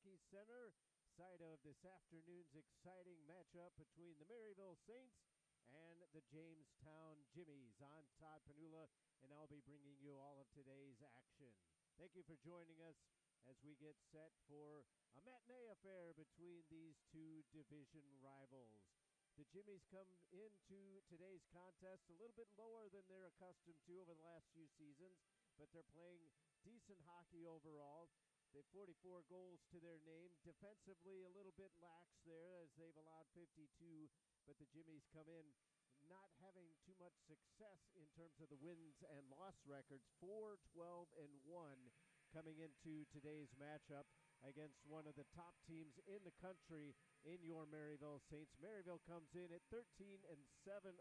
Hockey Center, site of this afternoon's exciting matchup between the Maryville Saints and the Jamestown Jimmies. I'm Todd Panula, and I'll be bringing you all of today's action. Thank you for joining us as we get set for a matinee affair between these two division rivals. The Jimmies come into today's contest a little bit lower than they're accustomed to over the last few seasons, but they're playing decent hockey overall. They have 44 goals to their name. Defensively, a little bit lax there as they've allowed 52, but the Jimmies come in not having too much success in terms of the wins and loss records. 4-12-1 coming into today's matchup against one of the top teams in the country in your Maryville Saints. Maryville comes in at 13-7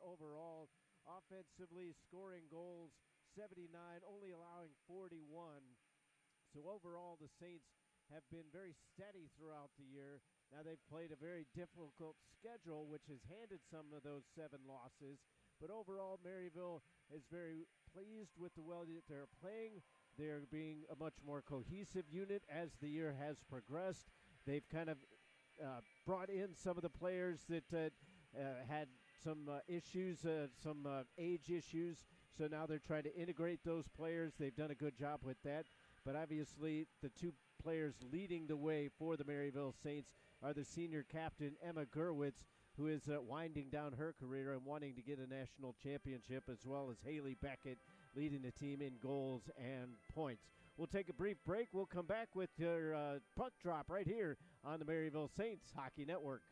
overall, offensively scoring goals 79, only allowing 41. So overall, the Saints have been very steady throughout the year. Now they've played a very difficult schedule, which has handed some of those 7 losses. But overall, Maryville is very pleased with the way that they're playing. They're being a much more cohesive unit as the year has progressed. They've kind of brought in some of the players that had some issues, some age issues. So now they're trying to integrate those players. They've done a good job with that. But obviously, the 2 players leading the way for the Maryville Saints are the senior captain, Emma Gerwitz, who is winding down her career and wanting to get a national championship, as well as Haley Beckett leading the team in goals and points. We'll take a brief break. We'll come back with your puck drop right here on the Maryville Saints Hockey Network.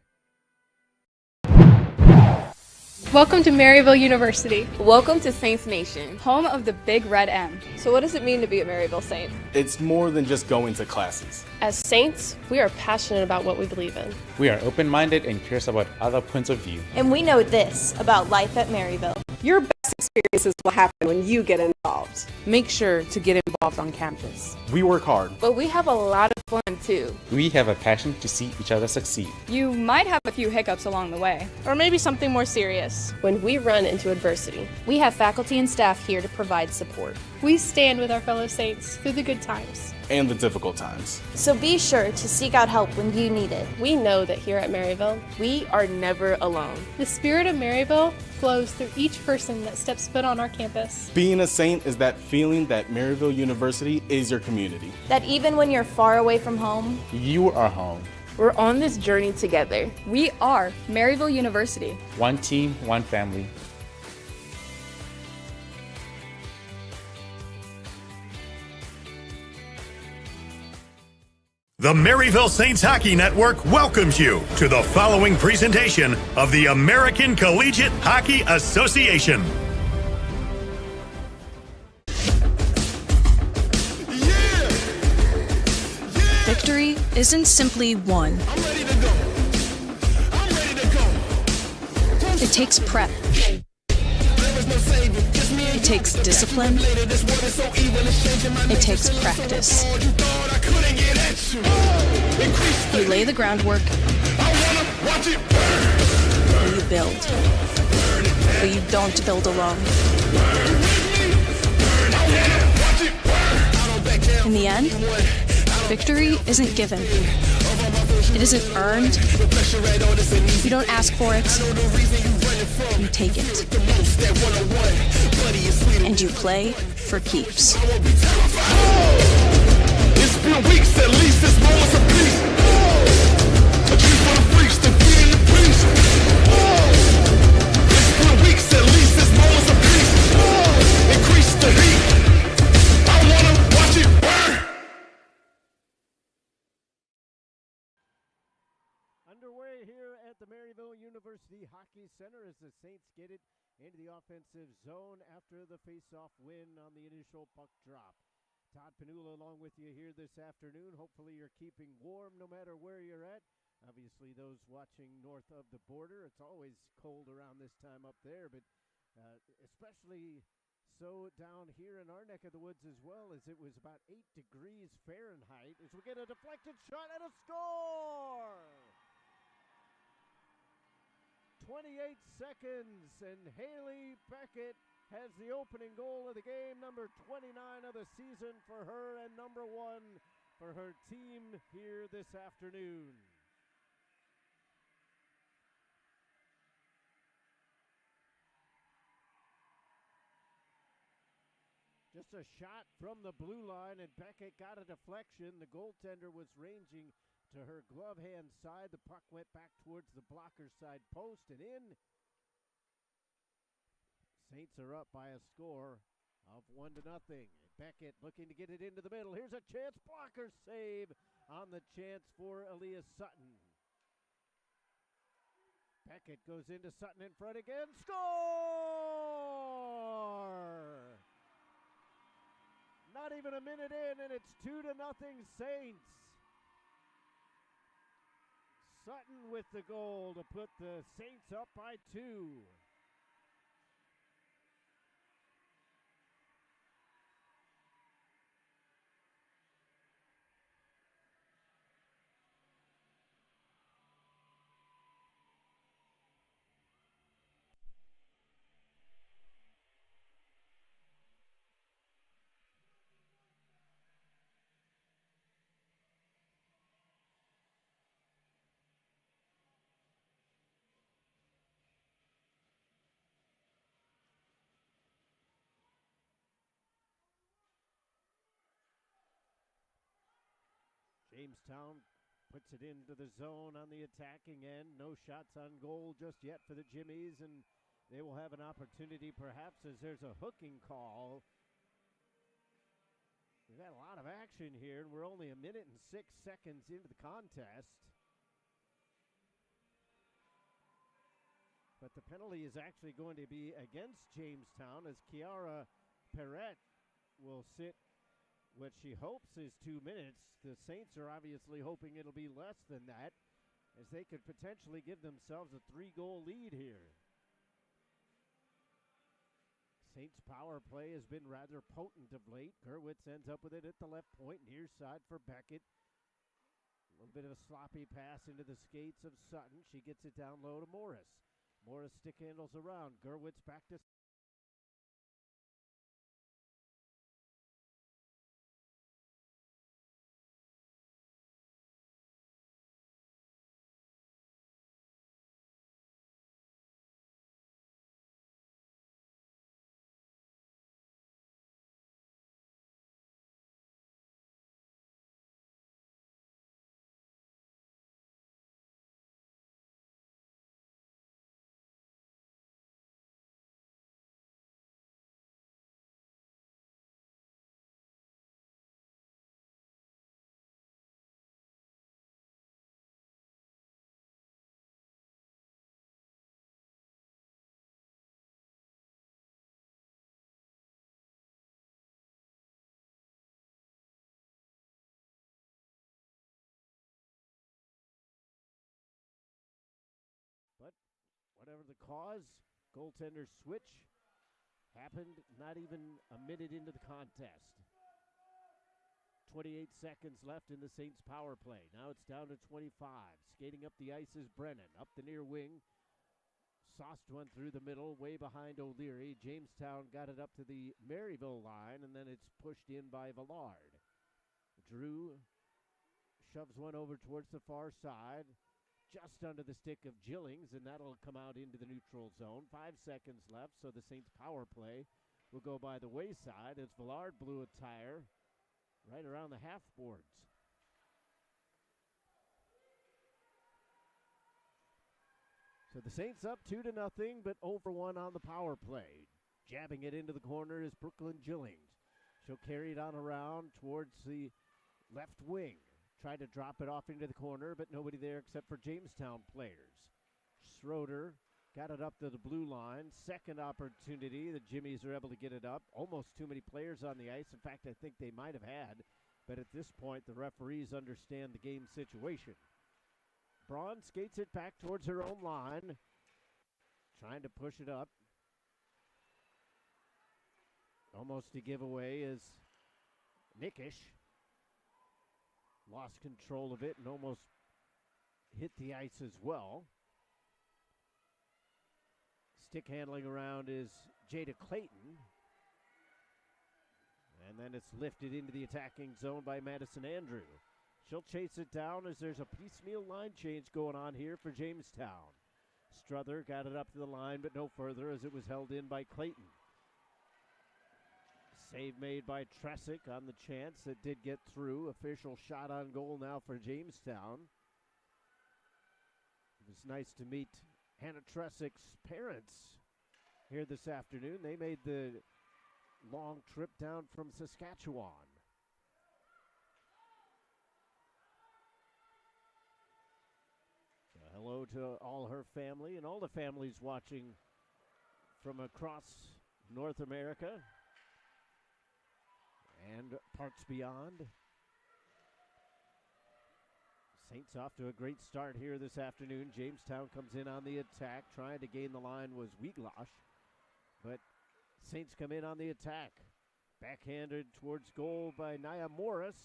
Welcome to Maryville University, Welcome to Saints Nation. home of the Big Red M. So what does it mean to be a Maryville Saint? It's more than just going to classes. As Saints, we are passionate about what we believe in. We are open-minded and curious about other points of view. And we know this about life at Maryville. Your best experiences will happen when you get involved. Make sure to get involved on campus. We work hard. But we have a lot of fun too. We have a passion to see each other succeed. You might have a few hiccups along the way. Or maybe something more serious. When we run into adversity, We have faculty and staff here to provide support. We stand with our fellow Saints through the good times. And the difficult times. So be sure to seek out help when you need it. we know that here at Maryville, We are never alone. The spirit of Maryville flows through each person that steps foot on our campus. Being a Saint is that feeling that Maryville University is your community. That even when you're far away from home, You are home. We're on this journey together. We are Maryville University. One team, one family. The Maryville Saints Hockey Network welcomes you to the following presentation of the American Collegiate Hockey Association. Victory isn't simply won. It takes prep. It takes discipline. It takes practice. You lay the groundwork, and you build. But you don't build alone. In the end, victory isn't given. It isn't earned. You don't ask for it. You take it. And you play for keeps. It's been weeks, at least this moment's a peace. A dream for the freaks, the feet in the breeze. It's been weeks, at least this moment's a peace. Increase the heat. I wanna watch it burn. Underway here at the Maryville University Hockey Center as the Saints get it into the offensive zone after the face-off win on the initial puck drop. Todd Panula along with you here this afternoon. Hopefully you're keeping warm no matter where you're at. Obviously those watching north of the border, it's always cold around this time up there, but especially so down here in our neck of the woods as well, as it was about 8 degrees Fahrenheit as we get a deflected shot and a score! 28 seconds and Haley Beckett has the opening goal of the game, number 29 of the season for her, and number 1 for her team here this afternoon. Just a shot from the blue line, and Beckett got a deflection. The goaltender was ranging to her glove hand side. The puck went back towards the blocker side post and in. Saints are up by a score of 1-0. Beckett looking to get it into the middle. Here's a chance. Blocker save on the chance for Aaliyah Sutton. Beckett goes into Sutton in front again. Score! Not even a minute in, and it's 2-0 Saints. Sutton with the goal to put the Saints up by 2. Jamestown puts it into the zone on the attacking end. No shots on goal just yet for the Jimmies, and they will have an opportunity perhaps as there's a hooking call. We've had a lot of action here, and we're only 1 minute and 6 seconds into the contest. But the penalty is actually going to be against Jamestown as Kiara Perret will sit what she hopes is 2 minutes. The Saints are obviously hoping it'll be less than that, as they could potentially give themselves a 3-goal lead here. Saints' power play has been rather potent of late. Gerwitz ends up with it at the left point, near side for Beckett. A little bit of a sloppy pass into the skates of Sutton. She gets it down low to Morris. Morris stick handles around. Gerwitz back to whatever the cause, goaltender switch happened not even a minute into the contest. 28 seconds left in the Saints power play. Now it's down to 25. Skating up the ice is Brennan. Up the near wing. Sauced one through the middle, way behind O'Leary. Jamestown got it up to the Maryville line, and then it's pushed in by Villard. Drew shoves one over towards the far side. Just under the stick of Gillings, and that'll come out into the neutral zone. 5 seconds left, so the Saints power play will go by the wayside as Villard blew a tire right around the half boards. So the Saints up 2-0, but 0-for-1 on the power play. Jabbing it into the corner is Brooklyn Gillings. She'll carry it on around towards the left wing. Tried to drop it off into the corner, but nobody there except for Jamestown players. Schroeder got it up to the blue line. Second opportunity. The Jimmies are able to get it up. Almost too many players on the ice. In fact, I think they might have had. But at this point, the referees understand the game situation. Braun skates it back towards her own line. Trying to push it up. Almost a giveaway is Nickish. Lost control of it and almost hit the ice as well. Stick handling around is Jada Clayton. And then it's lifted into the attacking zone by Madison Andrew. She'll chase it down as there's a piecemeal line change going on here for Jamestown. Struther got it up to the line, but no further as it was held in by Clayton. Save made by Tressick on the chance that did get through. Official shot on goal now for Jamestown. It was nice to meet Hannah Tressick's parents here this afternoon. They made the long trip down from Saskatchewan. So hello to all her family and all the families watching from across North America and parts beyond. Saints off to a great start here this afternoon. Jamestown comes in on the attack. Trying to gain the line was Wieglosh, but Saints come in on the attack. Backhanded towards goal by Nia Morris.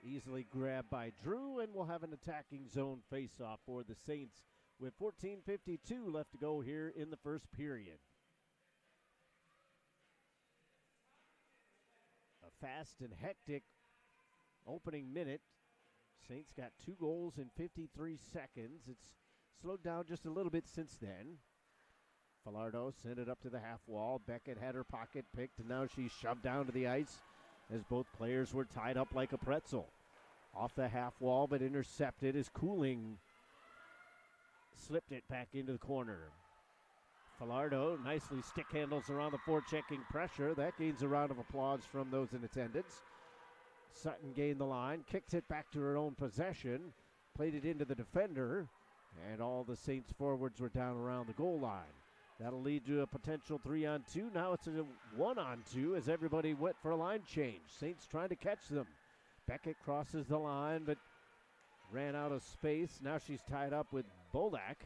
Easily grabbed by Drew, and we'll have an attacking zone face-off for the Saints with 14:52 left to go here in the first period. A fast and hectic opening minute. Saints got 2 goals in 53 seconds. It's slowed down just a little bit since then. Falardo sent it up to the half wall. Beckett had her pocket picked, and now she's shoved down to the ice as both players were tied up like a pretzel. Off the half wall, but intercepted as Cooling slipped it back into the corner. Falardo nicely stick handles around the forechecking pressure. That gains a round of applause from those in attendance. Sutton gained the line, kicked it back to her own possession, played it into the defender, and all the Saints forwards were down around the goal line. That'll lead to a potential 3-on-2. Now it's a 1-on-2 as everybody went for a line change. Saints trying to catch them. Beckett crosses the line, but ran out of space. Now she's tied up with Bolak.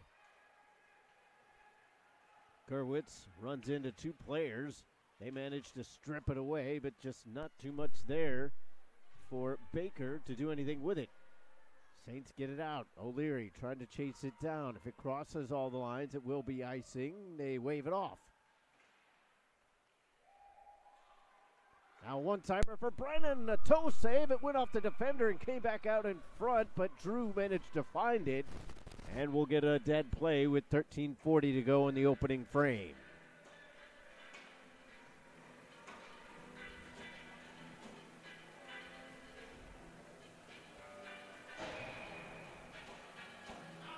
Gerwitz runs into 2 players. They managed to strip it away, but just not too much there for Baker to do anything with it. Saints get it out. O'Leary trying to chase it down. If it crosses all the lines, it will be icing. They wave it off. Now one-timer for Brennan. A toe save. It went off the defender and came back out in front, but Drew managed to find it. And we'll get a dead play with 13:40 to go in the opening frame.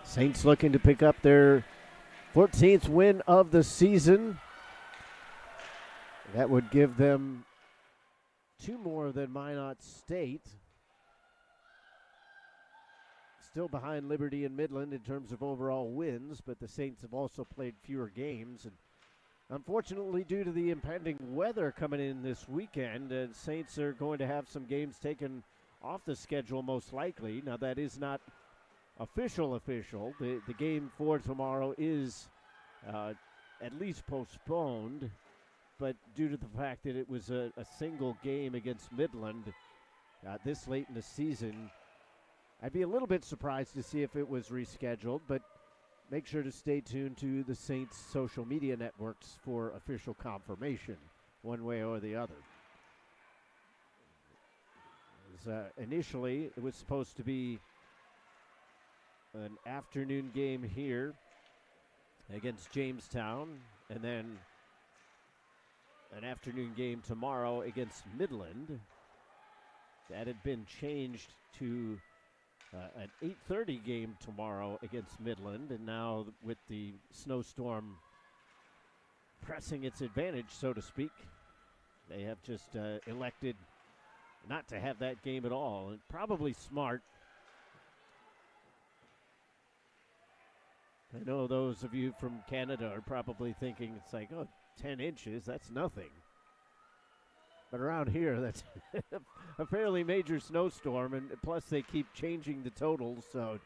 Saints looking to pick up their 14th win of the season. That would give them 2 more than Minot State. Still behind Liberty and Midland in terms of overall wins, but the Saints have also played fewer games. And unfortunately, due to the impending weather coming in this weekend, Saints are going to have some games taken off the schedule most likely. Now, that is not official. The game for tomorrow is at least postponed, but due to the fact that it was a single game against Midland this late in the season, I'd be a little bit surprised to see if it was rescheduled, but make sure to stay tuned to the Saints social media networks for official confirmation one way or the other. Initially, it was supposed to be an afternoon game here against Jamestown, and then an afternoon game tomorrow against Midland. That had been changed to an 8:30 game tomorrow against Midland, and now with the snowstorm pressing its advantage, so to speak, they have just elected not to have that game at all, and probably smart. I know those of you from Canada are probably thinking it's like, 10 inches, that's nothing. But around here, that's a fairly major snowstorm, and plus they keep changing the totals, so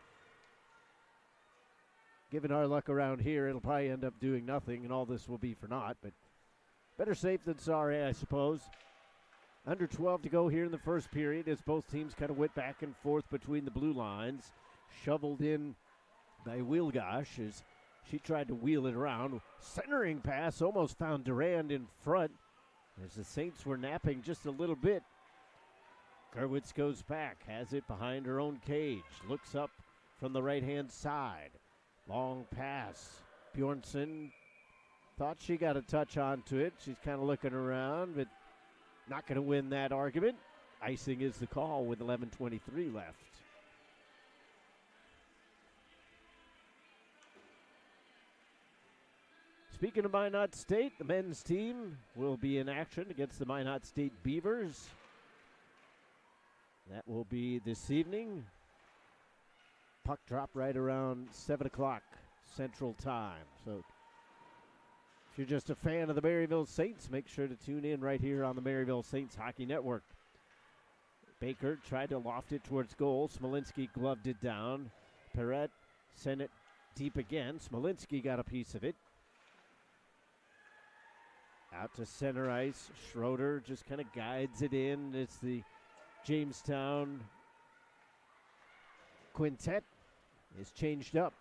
given our luck around here, it'll probably end up doing nothing, and all this will be for naught, but better safe than sorry, I suppose. Under 12 to go here in the first period as both teams kind of went back and forth between the blue lines. Shoveled in by Wielgosh as she tried to wheel it around. Centering pass almost found Durand in front. As the Saints were napping just a little bit. Gerwitz goes back, has it behind her own cage, looks up from the right-hand side. Long pass. Bjornsson thought she got a touch onto it. She's kind of looking around, but not going to win that argument. Icing is the call with 11:23 left. Speaking of Minot State, the men's team will be in action against the Minot State Beavers. That will be this evening. Puck drop right around 7 o'clock Central Time. So if you're just a fan of the Maryville Saints, make sure to tune in right here on the Maryville Saints Hockey Network. Baker tried to loft it towards goal. Smolinski gloved it down. Perret sent it deep again. Smolinski got a piece of it. Out to center ice. Schroeder just kind of guides it in. It's the Jamestown quintet is changed up.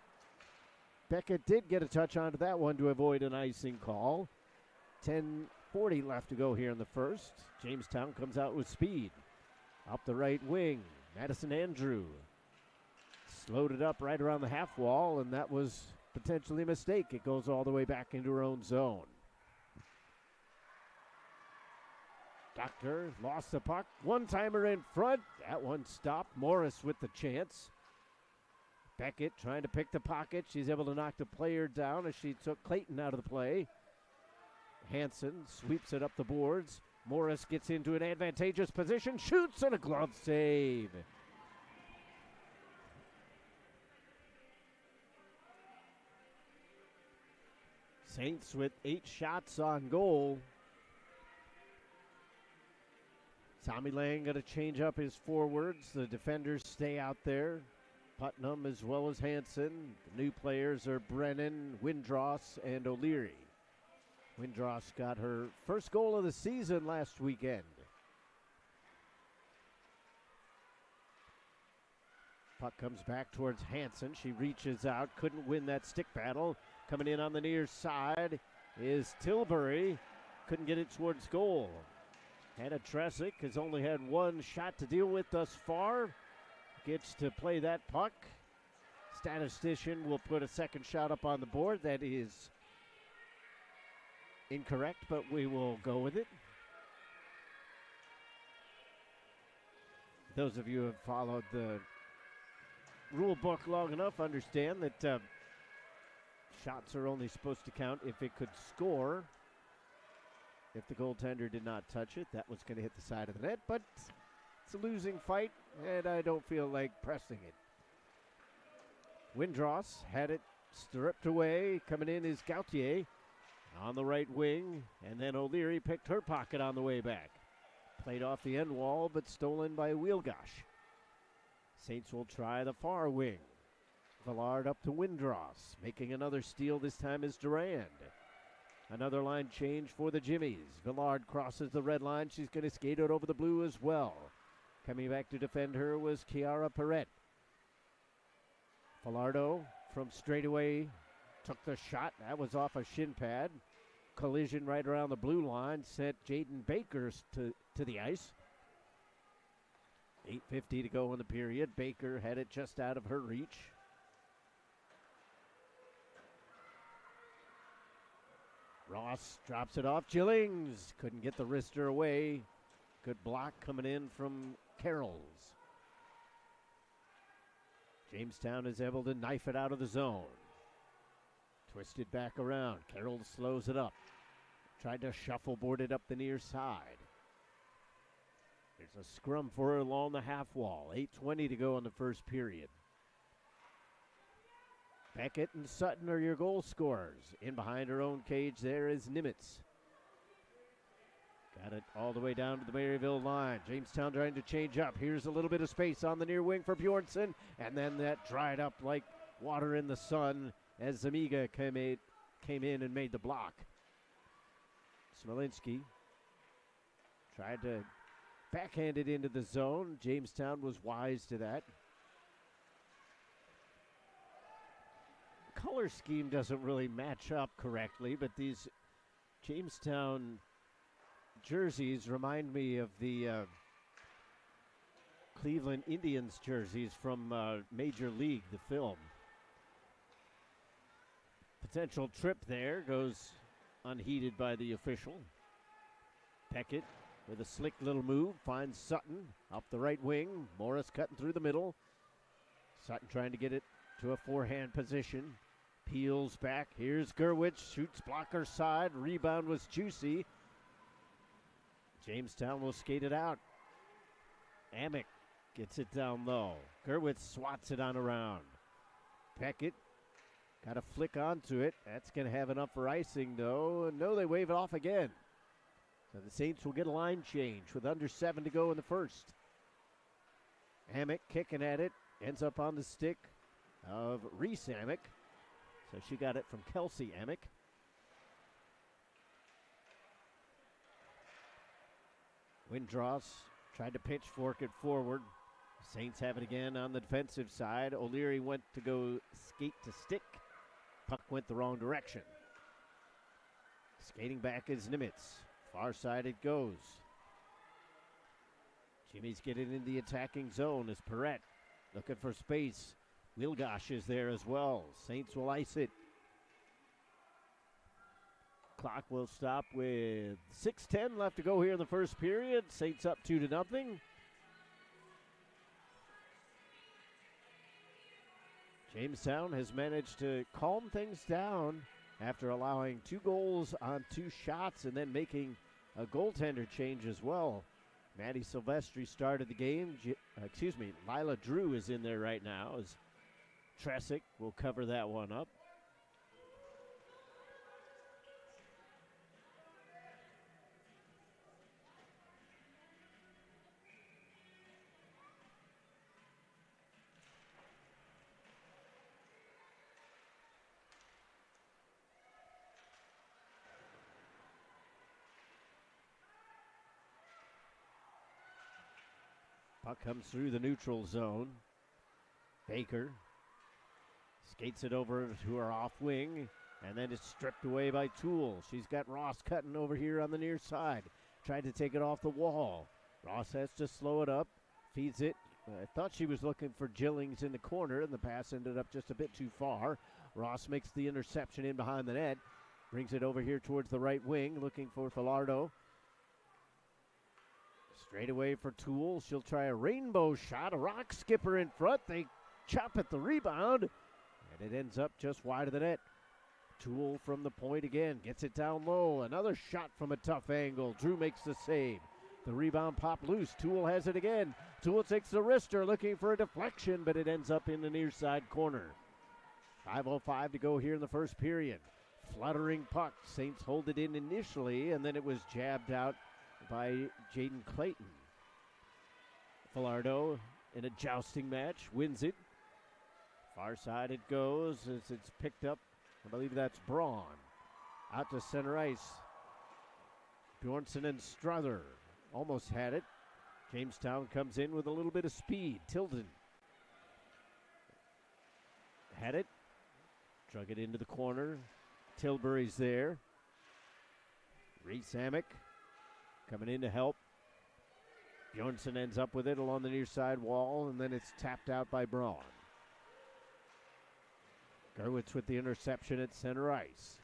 Beckett did get a touch onto that one to avoid an icing call. 10:40 left to go here in the first. Jamestown comes out with speed. Up the right wing, Madison Andrew slowed it up right around the half wall, and that was potentially a mistake. It goes all the way back into her own zone. Doctor lost the puck. One-timer in front. That one stopped. Morris with the chance. Beckett trying to pick the pocket. She's able to knock the player down as she took Clayton out of the play. Hansen sweeps it up the boards. Morris gets into an advantageous position. Shoots and a glove save. Saints with 8 shots on goal. Tommy Lang got to change up his forwards. The defenders stay out there. Putnam as well as Hansen. The new players are Brennan, Windross, and O'Leary. Windross got her first goal of the season last weekend. Puck comes back towards Hansen. She reaches out, couldn't win that stick battle. Coming in on the near side is Tilbury. Couldn't get it towards goal. Hannah Tresick has only had one shot to deal with thus far. Gets to play that puck. Statistician will put a second shot up on the board. That is incorrect, but we will go with it. Those of you who have followed the rule book long enough understand that shots are only supposed to count if it could score. If the goaltender did not touch it, that was going to hit the side of the net, but it's a losing fight, and I don't feel like pressing it. Windross had it stripped away. Coming in is Gauthier on the right wing, and then O'Leary picked her pocket on the way back. Played off the end wall, but stolen by Wheelgosh. Saints will try the far wing. Villard up to Windross. Making another steal, this time is Durand. Another line change for the Jimmies. Villard crosses the red line. She's going to skate it over the blue as well. Coming back to defend her was Kiara Perret. Villardo from straightaway took the shot. That was off a shin pad. Collision right around the blue line sent Jaden Baker to the ice. 8:50 to go in the period. Baker had it just out of her reach. Ross drops it off. Gillings couldn't get the wrister away. Good block coming in from Carrolls. Jamestown is able to knife it out of the zone. Twisted back around. Carroll slows it up. Tried to shuffleboard it up the near side. There's a scrum for her along the half wall. 8:20 to go in the first period. Beckett and Sutton are your goal scorers. In behind her own cage there is Nimitz. Got it all the way down to the Maryville line. Jamestown trying to change up. Here's a little bit of space on the near wing for Bjornsson. And then that dried up like water in the sun as Zamiga came in and made the block. Smolinski tried to backhand it into the zone. Jamestown was wise to that. Color scheme doesn't really match up correctly, but these Jamestown jerseys remind me of the Cleveland Indians jerseys from Major League, the film. Potential trip there goes unheeded by the official. Peckett with a slick little move finds Sutton up the right wing. Morris cutting through the middle. Sutton trying to get it to a forehand position. Peels back. Here's Gerwitz. Shoots blocker side. Rebound was juicy. Jamestown will skate it out. Amick gets it down low. Gerwitz swats it on around. Peckett got a flick onto it. That's going to have enough for icing, though. No, they wave it off again. So the Saints will get a line change with under 7 to go in the first. Amick kicking at it. Ends up on the stick of Reese Amick. So she got it from Kelsey Amick. Windross tried to pitchfork it forward. Saints have it again on the defensive side. O'Leary went to go skate to stick. Puck went the wrong direction. Skating back is Nimitz. Far side it goes. Jimmy's getting in the attacking zone as Perrette looking for space. Wilgosh is there as well. Saints will ice it. Clock will stop with 6:10 left to go here in the first period. Saints up 2-0. Jamestown has managed to calm things down after allowing 2 goals on 2 shots and then making a goaltender change as well. Maddie Silvestri started the game. Lila Drew is in there right now as Tresick will cover that one up. Puck comes through the neutral zone. Baker skates it over to her off wing, and then it's stripped away by Toole. She's got Ross cutting over here on the near side. Tried to take it off the wall. Ross has to slow it up, feeds it. I thought she was looking for Jillings in the corner, and the pass ended up just a bit too far. Ross makes the interception in behind the net. Brings it over here towards the right wing, looking for Falardo. Straight away for Toole. She'll try a rainbow shot. A rock skipper in front. They chop at the rebound, and it ends up just wide of the net. Toole from the point again. Gets it down low. Another shot from a tough angle. Drew makes the save. The rebound popped loose. Toole has it again. Toole takes the wrister looking for a deflection, but it ends up in the near side corner. 5:05 to go here in the first period. Fluttering puck. Saints hold it in initially, and then it was jabbed out by Jaden Clayton. Falardo in a jousting match wins it. Far side it goes as it's picked up. I believe that's Braun. Out to center ice. Bjornsson and Struther almost had it. Jamestown comes in with a little bit of speed. Tilden had it. Drug it into the corner. Tilbury's there. Reese Amick coming in to help. Bjornsson ends up with it along the near side wall, and then it's tapped out by Braun. Gerwitz with the interception at center ice.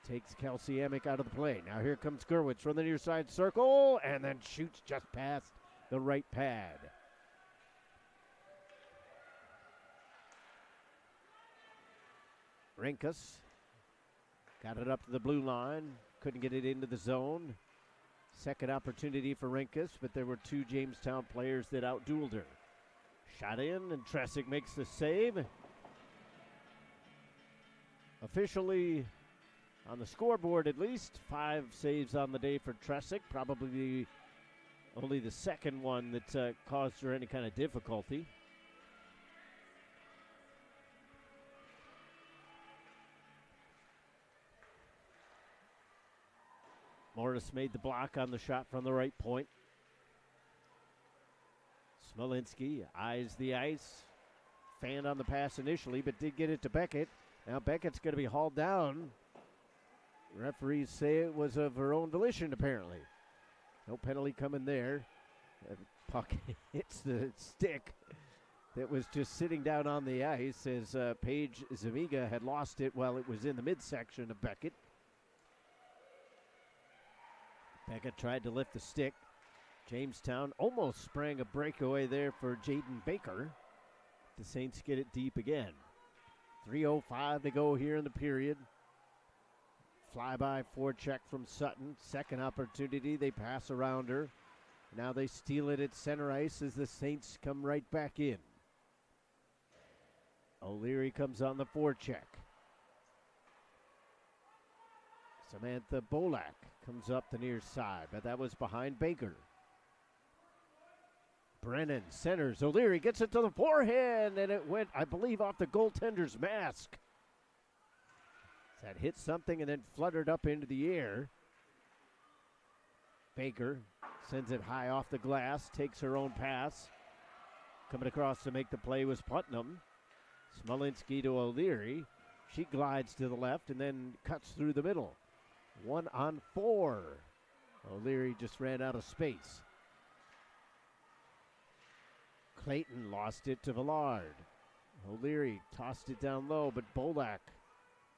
Takes Kelsey Amick out of the play. Now here comes Gerwitz from the near side circle, and then shoots just past the right pad. Rinkus got it up to the blue line. Couldn't get it into the zone. Second opportunity for Rinkus, but there were 2 Jamestown players that outdueled her. Shot in, and Tresick makes the save. Officially, on the scoreboard at least, 5 saves on the day for Tresick. Probably only the second one that caused her any kind of difficulty. Morris made the block on the shot from the right point. Smolinski eyes the ice. Fanned on the pass initially, but did get it to Beckett. Now Beckett's going to be hauled down. Referees say it was of her own volition, apparently. No penalty coming there. The puck hits the stick that was just sitting down on the ice as Paige Zamiga had lost it while it was in the midsection of Beckett. Beckett tried to lift the stick. Jamestown almost sprang a breakaway there for Jaden Baker. The Saints get it deep again. 3:05 to go here in the period. Flyby forecheck from Sutton. Second opportunity, they pass around her. Now they steal it at center ice as the Saints come right back in. O'Leary comes on the forecheck. Samantha Bolak comes up the near side, but that was behind Baker. Brennan centers. O'Leary gets it to the forehand, and it went, I believe, off the goaltender's mask. That hit something and then fluttered up into the air. Baker sends it high off the glass, takes her own pass. Coming across to make the play was Putnam. Smolinski to O'Leary. She glides to the left and then cuts through the middle. 1-on-4. O'Leary just ran out of space. Clayton lost it to Villard. O'Leary tossed it down low, but Bolak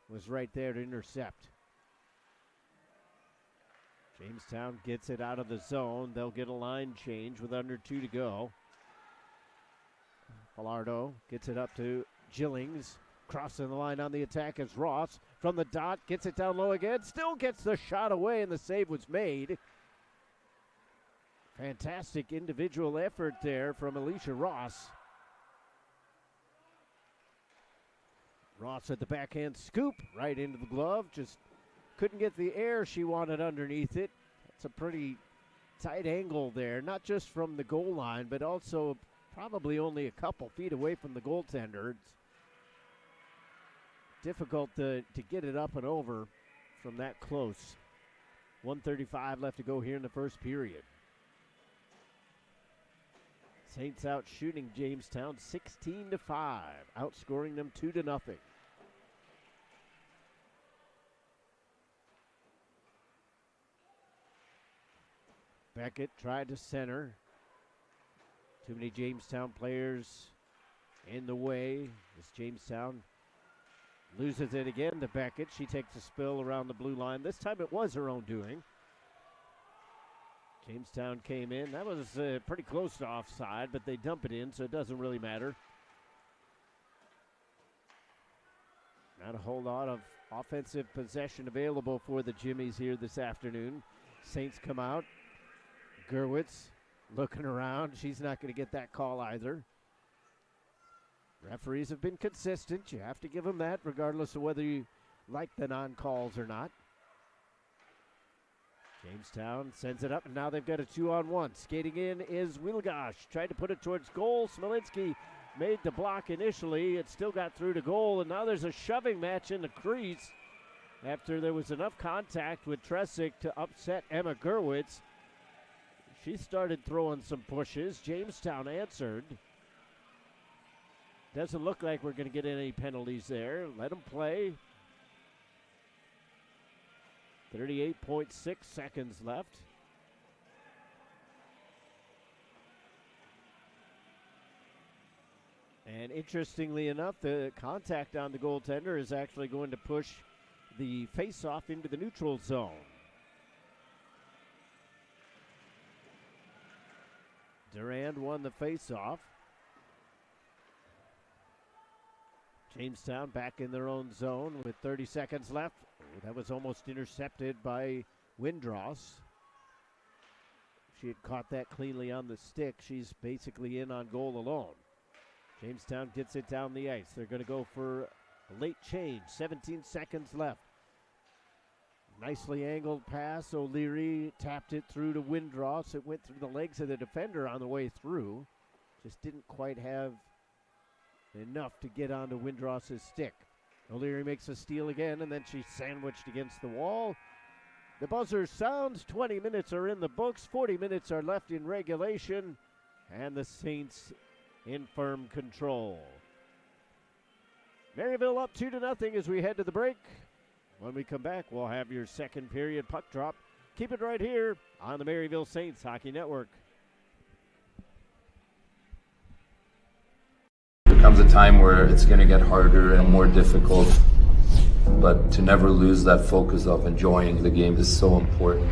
was right there to intercept. Jamestown gets it out of the zone. They'll get a line change with under 2 to go. Villardo gets it up to Gillings. Crossing the line on the attack is Ross. From the dot, gets it down low again. Still gets the shot away, and the save was made. Fantastic individual effort there from Alicia Ross. Ross at the backhand scoop right into the glove. Just couldn't get the air she wanted underneath it. That's a pretty tight angle there, not just from the goal line, but also probably only a couple feet away from the goaltender. It's difficult to get it up and over from that close. 1:35 left to go here in the first period. Saints out shooting Jamestown 16-5, outscoring them 2-0. Beckett tried to center. Too many Jamestown players in the way as Jamestown loses it again to Beckett. She takes a spill around the blue line. This time it was her own doing. Jamestown came in. That was pretty close to offside, but they dump it in, so it doesn't really matter. Not a whole lot of offensive possession available for the Jimmies here this afternoon. Saints come out. Gerwitz looking around. She's not going to get that call either. Referees have been consistent. You have to give them that, regardless of whether you like the non-calls or not. Jamestown sends it up, and now they've got a 2-on-1. Skating in is Wilgosh. Tried to put it towards goal. Smolinski made the block initially. It still got through to goal, and now there's a shoving match in the crease after there was enough contact with Tresick to upset Emma Gerwitz. She started throwing some pushes. Jamestown answered. Doesn't look like we're going to get any penalties there. Let them play. 38.6 seconds left. And interestingly enough, the contact on the goaltender is actually going to push the face-off into the neutral zone. Durand won the face-off. Jamestown back in their own zone with 30 seconds left. That was almost intercepted by Windross. She had caught that cleanly on the stick. She's basically in on goal alone. Jamestown gets it down the ice. They're going to go for a late change. 17 seconds left. Nicely angled pass. O'Leary tapped it through to Windross. It went through the legs of the defender on the way through. Just didn't quite have enough to get onto Windross's stick. O'Leary makes a steal again, and then she's sandwiched against the wall. The buzzer sounds. 20 minutes are in the books. 40 minutes are left in regulation, and the Saints in firm control. Maryville up 2-0 as we head to the break. When we come back, we'll have your second period puck drop. Keep it right here on the Maryville Saints Hockey Network. There comes a time where it's going to get harder and more difficult, but to never lose that focus of enjoying the game is so important.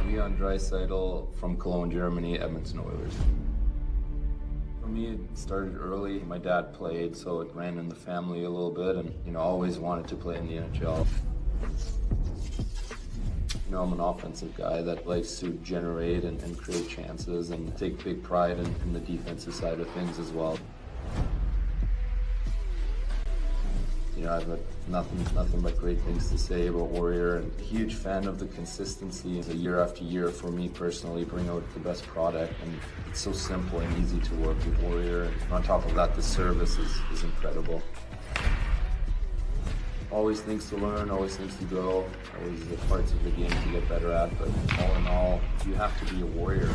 Leon Draisaitl from Cologne, Germany, Edmonton Oilers. For me, it started early. My dad played, so it ran in the family a little bit, and always wanted to play in the NHL. I'm an offensive guy that likes to generate and create chances and take big pride in the defensive side of things as well. I've got nothing but great things to say about Warrior, and a huge fan of the consistency year after year for me personally, bring out the best product, and it's so simple and easy to work with Warrior. And on top of that, the service is incredible. Always things to learn, always things to grow, always the parts of the game to get better at, but all in all, you have to be a Warrior.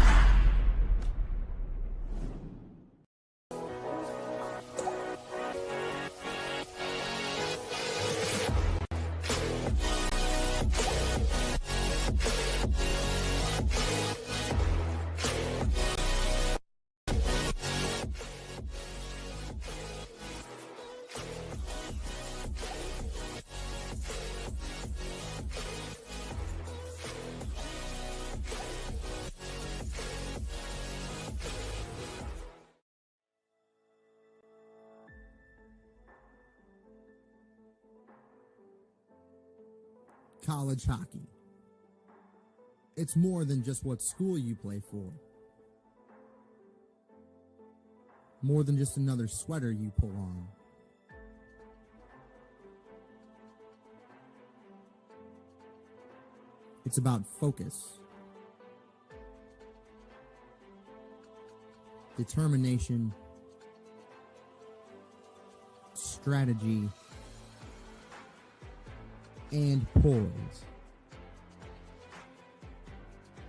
College hockey. It's more than just what school you play for. More than just another sweater you pull on. It's about focus, determination, strategy, and poise.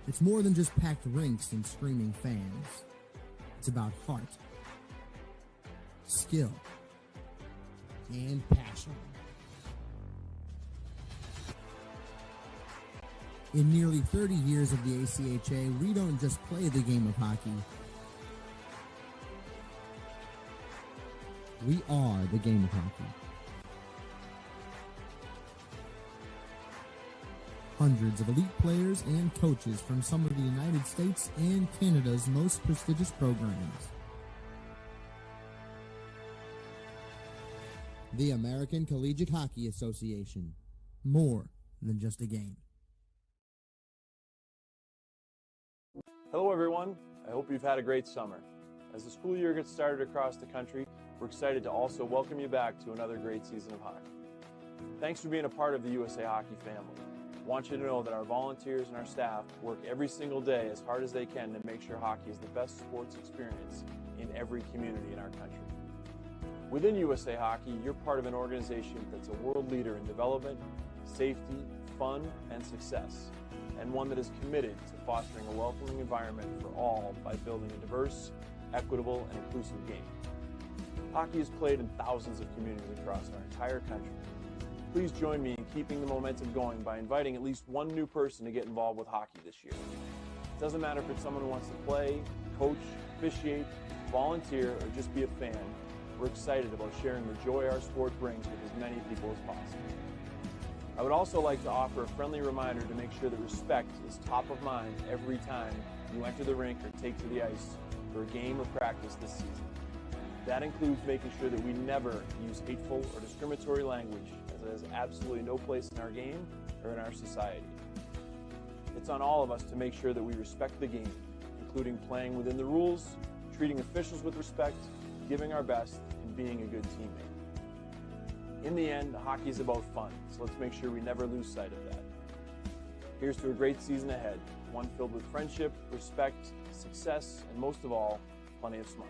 It's more than just packed rinks and screaming fans. It's about heart, skill, and passion. In nearly 30 years of the ACHA, we don't just play the game of hockey. We are the game of hockey. Hundreds of elite players and coaches from some of the United States and Canada's most prestigious programs. The American Collegiate Hockey Association. More than just a game. Hello everyone, I hope you've had a great summer. As the school year gets started across the country, we're excited to also welcome you back to another great season of hockey. Thanks for being a part of the USA Hockey family. I want you to know that our volunteers and our staff work every single day as hard as they can to make sure hockey is the best sports experience in every community in our country. Within USA Hockey, you're part of an organization that's a world leader in development, safety, fun, and success, and one that is committed to fostering a welcoming environment for all by building a diverse, equitable, and inclusive game. Hockey is played in thousands of communities across our entire country. Please join me in keeping the momentum going by inviting at least one new person to get involved with hockey this year. It doesn't matter if it's someone who wants to play, coach, officiate, volunteer, or just be a fan. We're excited about sharing the joy our sport brings with as many people as possible. I would also like to offer a friendly reminder to make sure that respect is top of mind every time you enter the rink or take to the ice for a game or practice this season. That includes making sure that we never use hateful or discriminatory language, as it has absolutely no place in our game or in our society. It's on all of us to make sure that we respect the game, including playing within the rules, treating officials with respect, giving our best, and being a good teammate. In the end, hockey is about fun, so let's make sure we never lose sight of that. Here's to a great season ahead, one filled with friendship, respect, success, and most of all, plenty of smiles.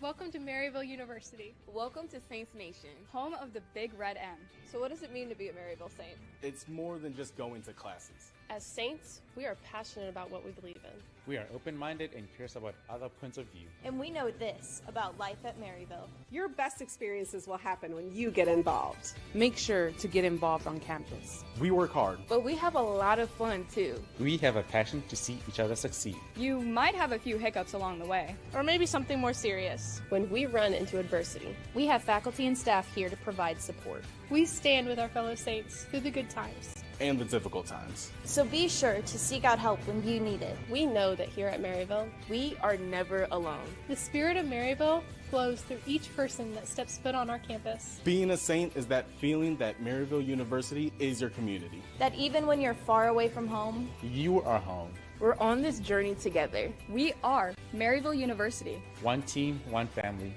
Welcome to Maryville University. Welcome to Saints Nation. Home of the Big Red M. So what does it mean to be a Maryville Saint? It's more than just going to classes. As Saints, we are passionate about what we believe in. We are open-minded and curious about other points of view. And we know this about life at Maryville. Your best experiences will happen when you get involved. Make sure to get involved on campus. We work hard, but we have a lot of fun too. We have a passion to see each other succeed. You might have a few hiccups along the way, or maybe something more serious. When we run into adversity, we have faculty and staff here to provide support. We stand with our fellow Saints through the good times and the difficult times. So be sure to seek out help when you need it. We know that here at Maryville, we are never alone. The spirit of Maryville flows through each person that steps foot on our campus. Being a Saint is that feeling that Maryville University is your community. That even when you're far away from home, you are home. We're on this journey together. We are Maryville University. One team, one family.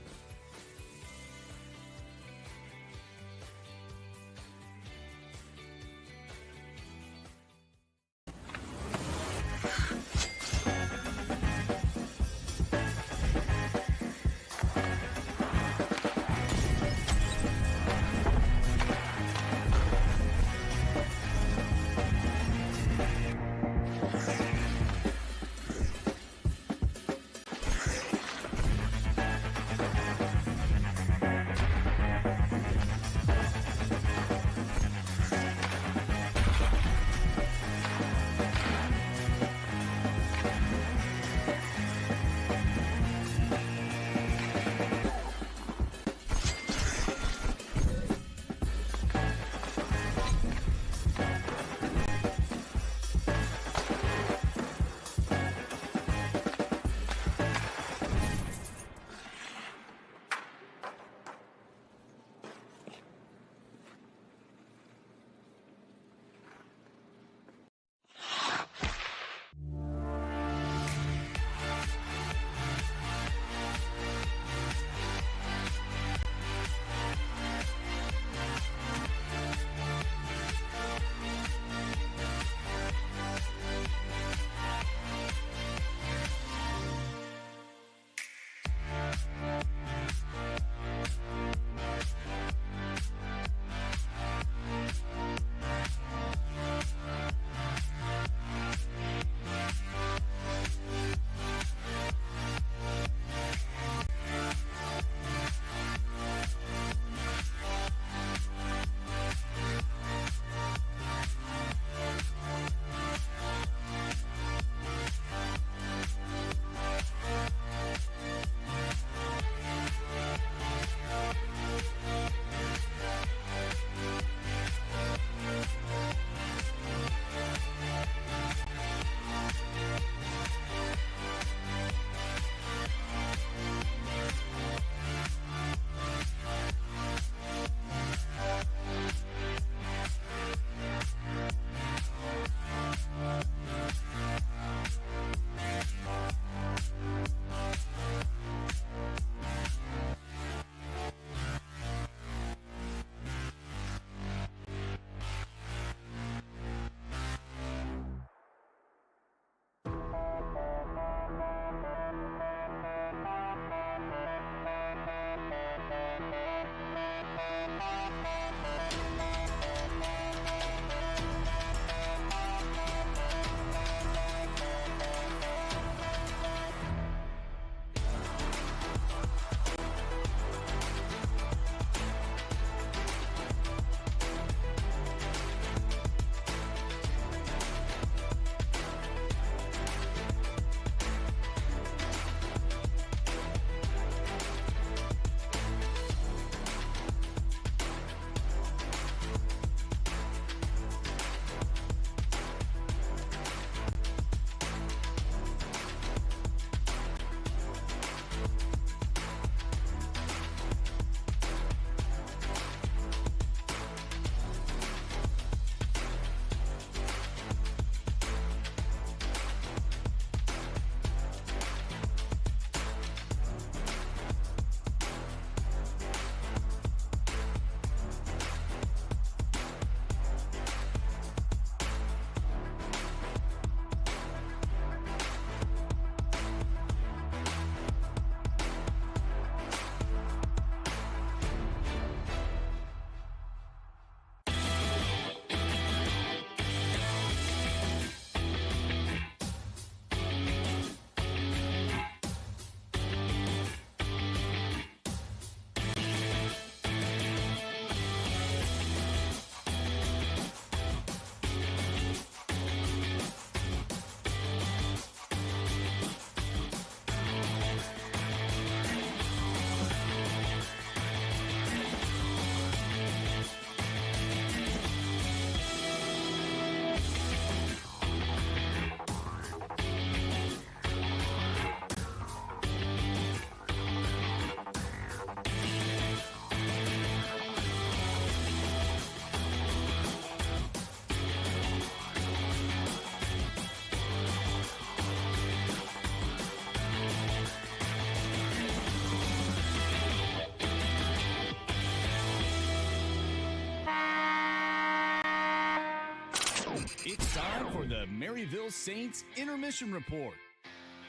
It's time for the Maryville Saints Intermission Report.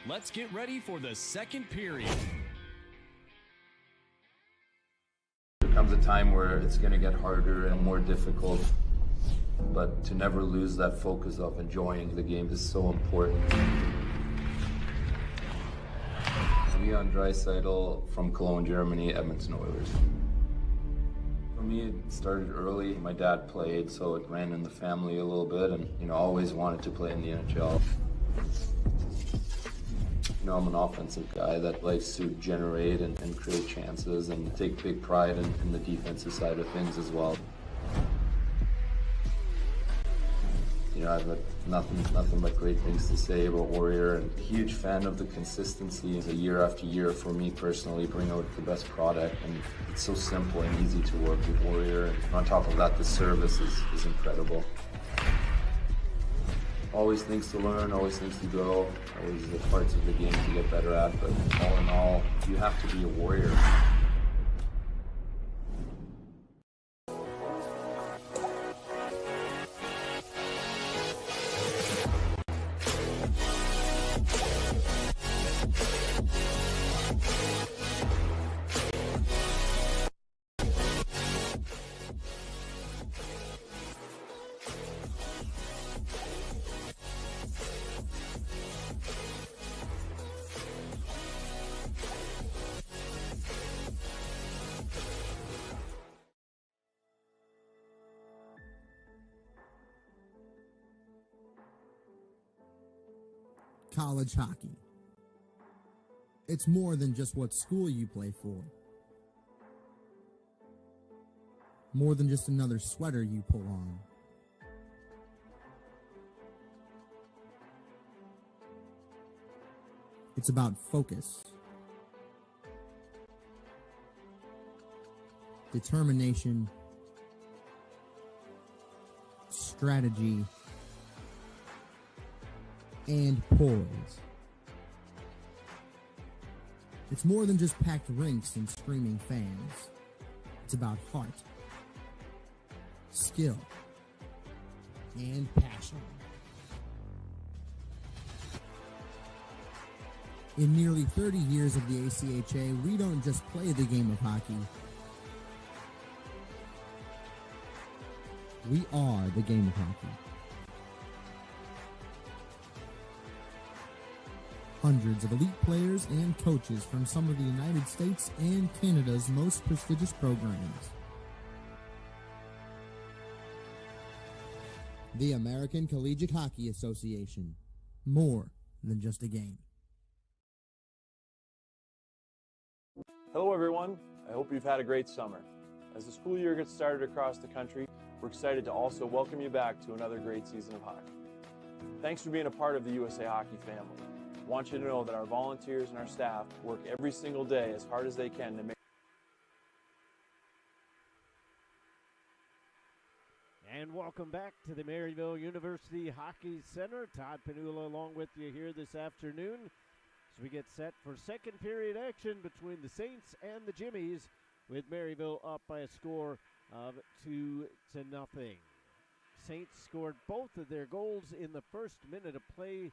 Let's get ready for the second period. There comes a time where it's going to get harder and more difficult, but to never lose that focus of enjoying the game is so important. Leon Draisaitl from Cologne, Germany, Edmonton Oilers. For me, it started early. My dad played, so it ran in the family a little bit, and always wanted to play in the NHL. I'm an offensive guy that likes to generate and create chances and take big pride in the defensive side of things as well. I've got nothing but great things to say about Warrior, and a huge fan of the consistency year after year for me personally, bring out the best product, and it's so simple and easy to work with Warrior. And on top of that, the service is incredible. Always things to learn, always things to grow, always the parts of the game to get better at, but all in all, you have to be a Warrior. College hockey. It's more than just what school you play for. More than just another sweater you pull on. It's about focus, determination, strategy, and poise. It's more than just packed rinks and screaming fans. It's about heart, skill, and passion. In nearly 30 years of the ACHA, we don't just play the game of hockey. We are the game of hockey. Hundreds of elite players and coaches from some of the United States and Canada's most prestigious programs. The American Collegiate Hockey Association. More than just a game. Hello everyone, I hope you've had a great summer. As the school year gets started across the country, we're excited to also welcome you back to another great season of hockey. Thanks for being a part of the USA Hockey family. I want you to know that our volunteers and our staff work every single day as hard as they can to make. And welcome back to the Maryville University Hockey Center. Todd Panula along with you here this afternoon as we get set for second period action between the Saints and the Jimmies, with Maryville up by a score of 2-0. Saints scored both of their goals in the first minute of play.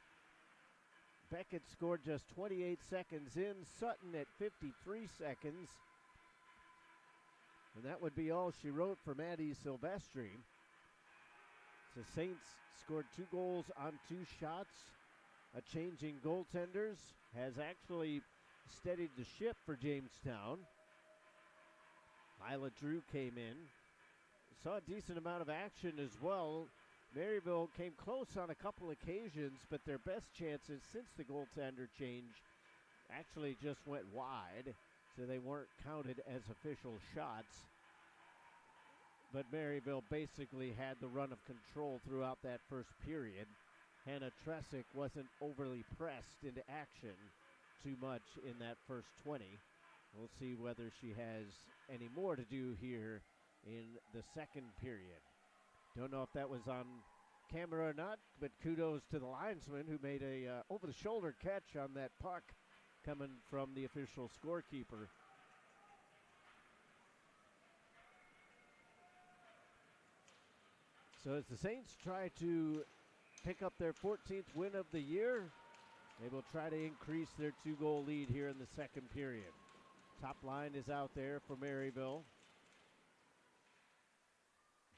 Beckett scored just 28 seconds in, Sutton at 53 seconds. And that would be all she wrote for Maddie Silvestri. The Saints scored 2 goals on 2 shots. A change in goaltenders has actually steadied the ship for Jamestown. Lila Drew came in. Saw a decent amount of action as well. Maryville came close on a couple occasions, but their best chances since the goaltender change actually just went wide, so they weren't counted as official shots. But Maryville basically had the run of control throughout that first period. Hannah Tresick wasn't overly pressed into action too much in that first 20. We'll see whether she has any more to do here in the second period. Don't know if that was on camera or not, but kudos to the linesman who made a over-the-shoulder catch on that puck coming from the official scorekeeper. So as the Saints try to pick up their 14th win of the year, they will try to increase their 2-goal lead here in the second period. Top line is out there for Maryville.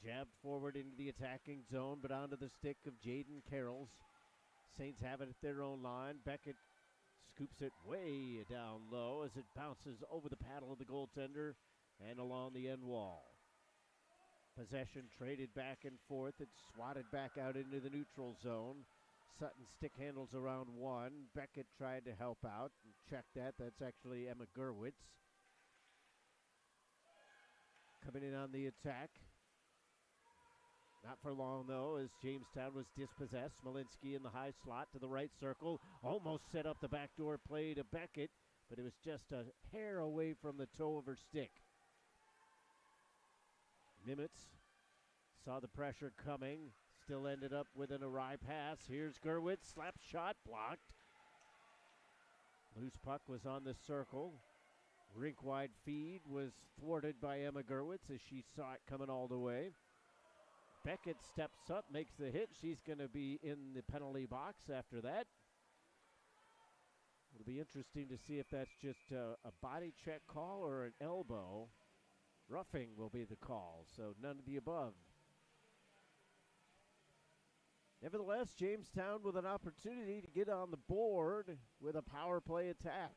Jabbed forward into the attacking zone, but onto the stick of Jaden Carrolls. Saints have it at their own line. Beckett scoops it way down low as it bounces over the paddle of the goaltender and along the end wall. Possession traded back and forth. It's swatted back out into the neutral zone. Sutton stick handles around one. Beckett tried to help out and check that. That's actually Emma Gerwitz. Coming in on the attack. Not for long, though, as Jamestown was dispossessed. Smolinski in the high slot to the right circle. Almost set up the backdoor play to Beckett, but it was just a hair away from the toe of her stick. Nimitz saw the pressure coming. Still ended up with an awry pass. Here's Gerwitz. Slap shot blocked. Loose puck was on the circle. Rink-wide feed was thwarted by Emma Gerwitz as she saw it coming all the way. Beckett steps up, makes the hit. She's going to be in the penalty box after that. It'll be interesting to see if that's just a body check call or an elbow. Roughing will be the call, so none of the above. Nevertheless, Jamestown with an opportunity to get on the board with a power play attack.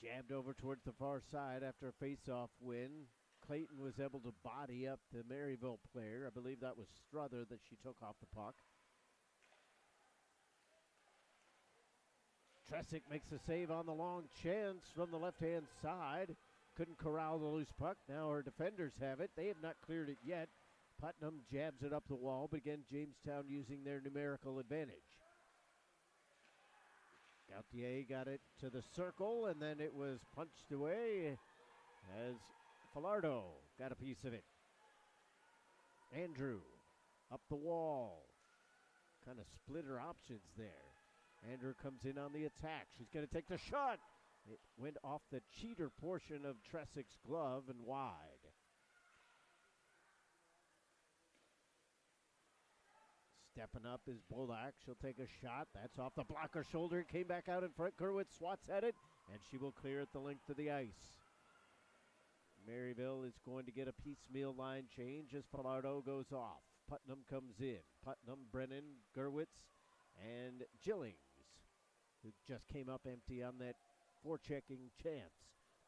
Jabbed over towards the far side after a face-off win. Clayton was able to body up the Maryville player. I believe that was Struther that she took off the puck. Tresick makes a save on the long chance from the left-hand side. Couldn't corral the loose puck. Now her defenders have it. They have not cleared it yet. Putnam jabs it up the wall, but again, Jamestown using their numerical advantage. Gauthier got it to the circle, and then it was punched away as Falardo got a piece of it. Andrew up the wall. Kind of split her options there. Andrew comes in on the attack. She's going to take the shot. It went off the cheater portion of Tresick's glove and wide. Stepping up is Bolak. She'll take a shot. That's off the blocker shoulder. It came back out in front. Gerwitz swats at it, and she will clear it the length of the ice. Maryville is going to get a piecemeal line change as Falardo goes off. Putnam comes in. Putnam, Brennan, Gerwitz, and Gillings, who just came up empty on that forechecking chance.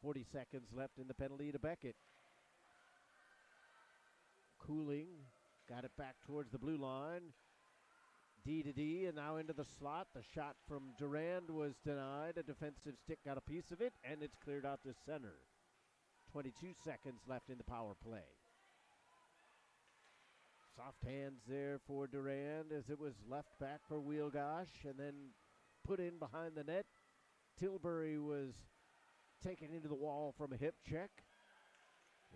40 seconds left in the penalty to Beckett. Cooling got it back towards the blue line. D to D, and now into the slot. The shot from Durand was denied. A defensive stick got a piece of it, and it's cleared out to center. 22 seconds left in the power play. Soft hands there for Durand as it was left back for Wheelgosh and then put in behind the net. Tilbury was taken into the wall from a hip check.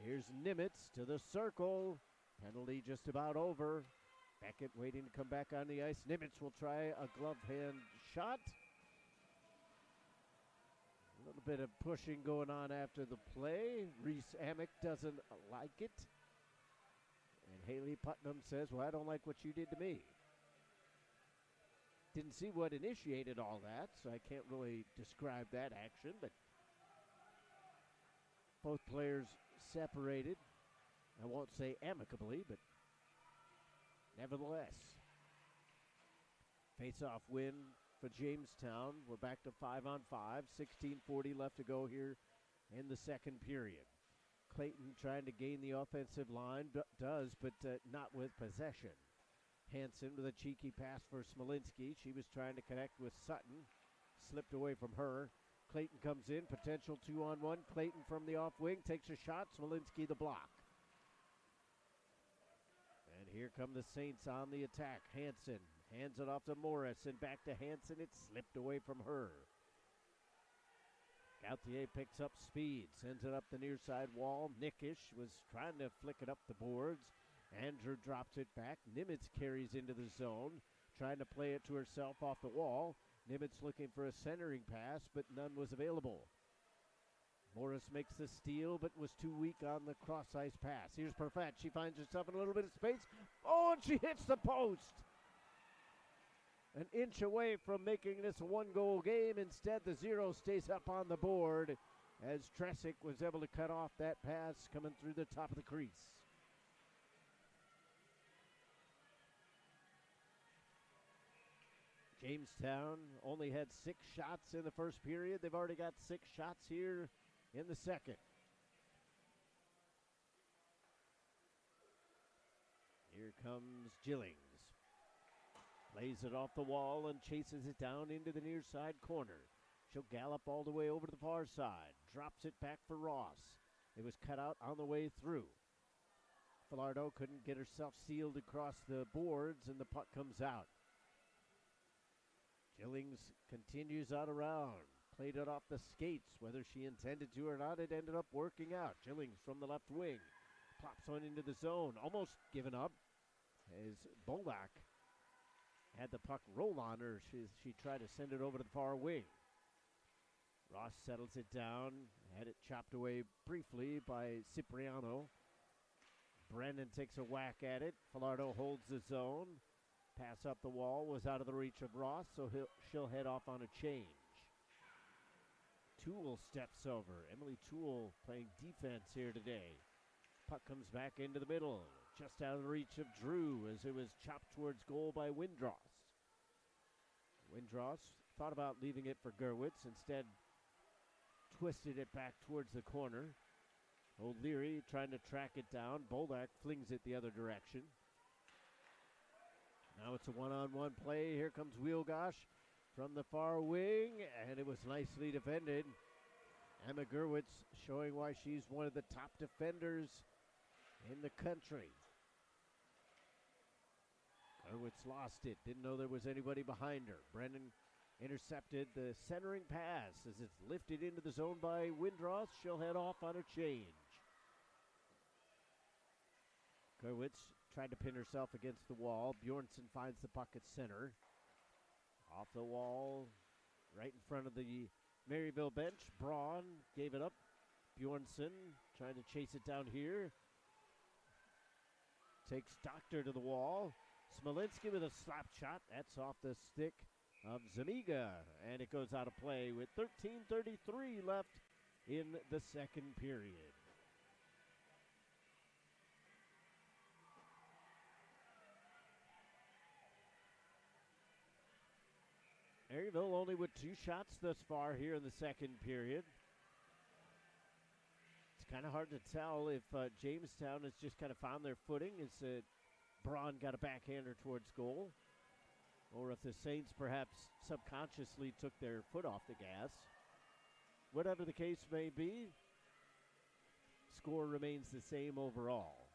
Here's Nimitz to the circle. Penalty just about over. Beckett waiting to come back on the ice. Nimitz will try a glove hand shot. A little bit of pushing going on after the play. Reese Amick doesn't like it. And Haley Putnam says, well, I don't like what you did to me. Didn't see what initiated all that, so I can't really describe that action, but both players separated. I won't say amicably, but nevertheless. Face-off win for Jamestown. We're back to 5-on-5. 16:40 left to go here in the second period. Clayton trying to gain the offensive line, does, but not with possession. Hansen with a cheeky pass for Smolinski. She was trying to connect with Sutton. Slipped away from her. Clayton comes in, potential 2-on-1. Clayton from the off wing takes a shot. Smolinski the block. And here come the Saints on the attack. Hansen hands it off to Morris and back to Hansen. It slipped away from her. Gauthier picks up speed, sends it up the near side wall. Nickish was trying to flick it up the boards. Andrew drops it back. Nimitz carries into the zone, trying to play it to herself off the wall. Nimitz looking for a centering pass, but none was available. Morris makes the steal, but was too weak on the cross-ice pass. Here's Perfett. She finds herself in a little bit of space. Oh, and she hits the post. An inch away from making this a one-goal game. Instead, the 0 stays up on the board as Tresick was able to cut off that pass coming through the top of the crease. Jamestown only had 6 shots in the first period. They've already got 6 shots here in the second. Here comes Gillings. Lays it off the wall and chases it down into the near side corner. She'll gallop all the way over to the far side. Drops it back for Ross. It was cut out on the way through. Falardo couldn't get herself sealed across the boards, and the puck comes out. Gillings continues out around. Played it off the skates. Whether she intended to or not, it ended up working out. Gillings from the left wing. Plops one into the zone. Almost given up as Bolak had the puck roll on her. She tried to send it over to the far wing. Ross settles it down. Had it chopped away briefly by Cipriano. Brennan takes a whack at it. Falardo holds the zone. Pass up the wall was out of the reach of Ross, so she'll head off on a change. Toole steps over. Emily Toole playing defense here today. Puck comes back into the middle, just out of the reach of Drew as it was chopped towards goal by Windross. Windross thought about leaving it for Gerwitz, instead twisted it back towards the corner. O'Leary trying to track it down. Bolak flings it the other direction. Now it's a one-on-one play. Here comes Wielgosh from the far wing, and it was nicely defended. Emma Gerwitz showing why she's one of the top defenders in the country. Gerwitz lost it. Didn't know there was anybody behind her. Brennan intercepted the centering pass as it's lifted into the zone by Windross. She'll head off on a change. Gerwitz tried to pin herself against the wall. Bjornsson finds the puck at center. Off the wall, right in front of the Maryville bench. Braun gave it up. Bjornsson trying to chase it down here. Takes Doctor to the wall. Smolinski with a slap shot. That's off the stick of Zamiga. And it goes out of play with 13:33 left in the second period. Maryville only with 2 shots thus far here in the second period. It's kind of hard to tell if Jamestown has just kind of found their footing as Braun got a backhander towards goal, or if the Saints perhaps subconsciously took their foot off the gas. Whatever the case may be, score remains the same overall.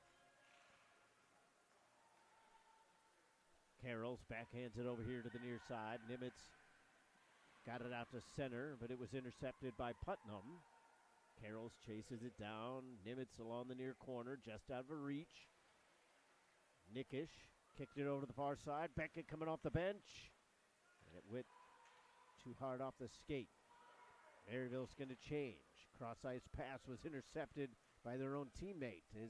Carroll's backhands it over here to the near side. Nimitz got it out to center, but it was intercepted by Putnam. Carroll's chases it down. Nimitz along the near corner, just out of reach. Nickish kicked it over to the far side. Beckett coming off the bench. And it went too hard off the skate. Maryville's going to change. Cross-ice pass was intercepted by their own teammate as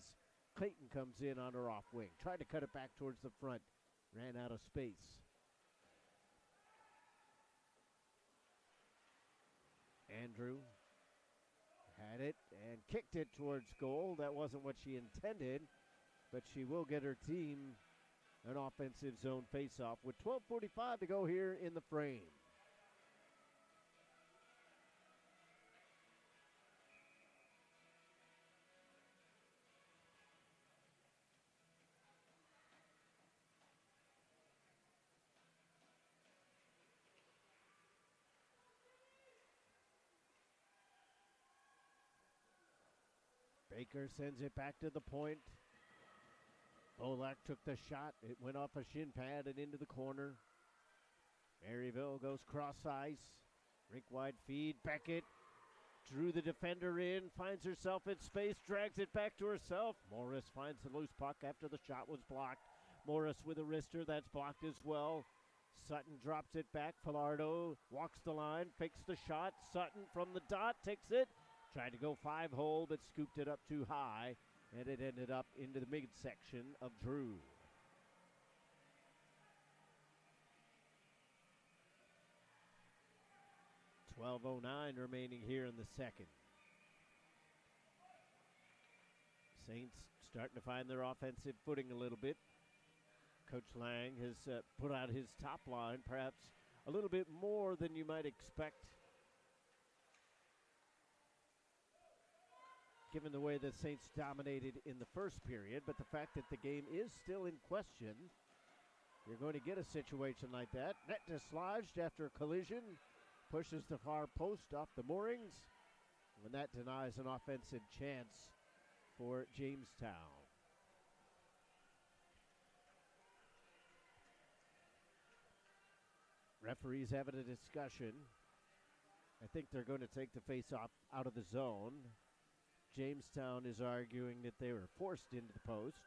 Clayton comes in on her off wing. Tried to cut it back towards the front. Ran out of space. Andrew had it and kicked it towards goal. That wasn't what she intended, but she will get her team an offensive zone faceoff with 12:45 to go here in the frame. Baker sends it back to the point. Bolak took the shot. It went off a shin pad and into the corner. Maryville goes cross ice. Rink wide feed. Beckett Drew the defender in, finds herself in space, drags it back to herself. Morris finds the loose puck after the shot was blocked. Morris with a wrister, that's blocked as well. Sutton drops it back. Falardo walks the line, fakes the shot. Sutton from the dot takes it. Tried to go 5-hole, but scooped it up too high, and it ended up into the midsection of Drew. .12:09 remaining here in the second. Saints starting to find their offensive footing a little bit. Coach Lang has put out his top line, perhaps a little bit more than you might expect, given the way the Saints dominated in the first period. But the fact that the game is still in question, you're going to get a situation like that. Net dislodged after a collision, pushes the far post off the moorings, and that denies an offensive chance for Jamestown. Referees having a discussion. I think they're going to take the face-off out of the zone. Jamestown is arguing that they were forced into the post.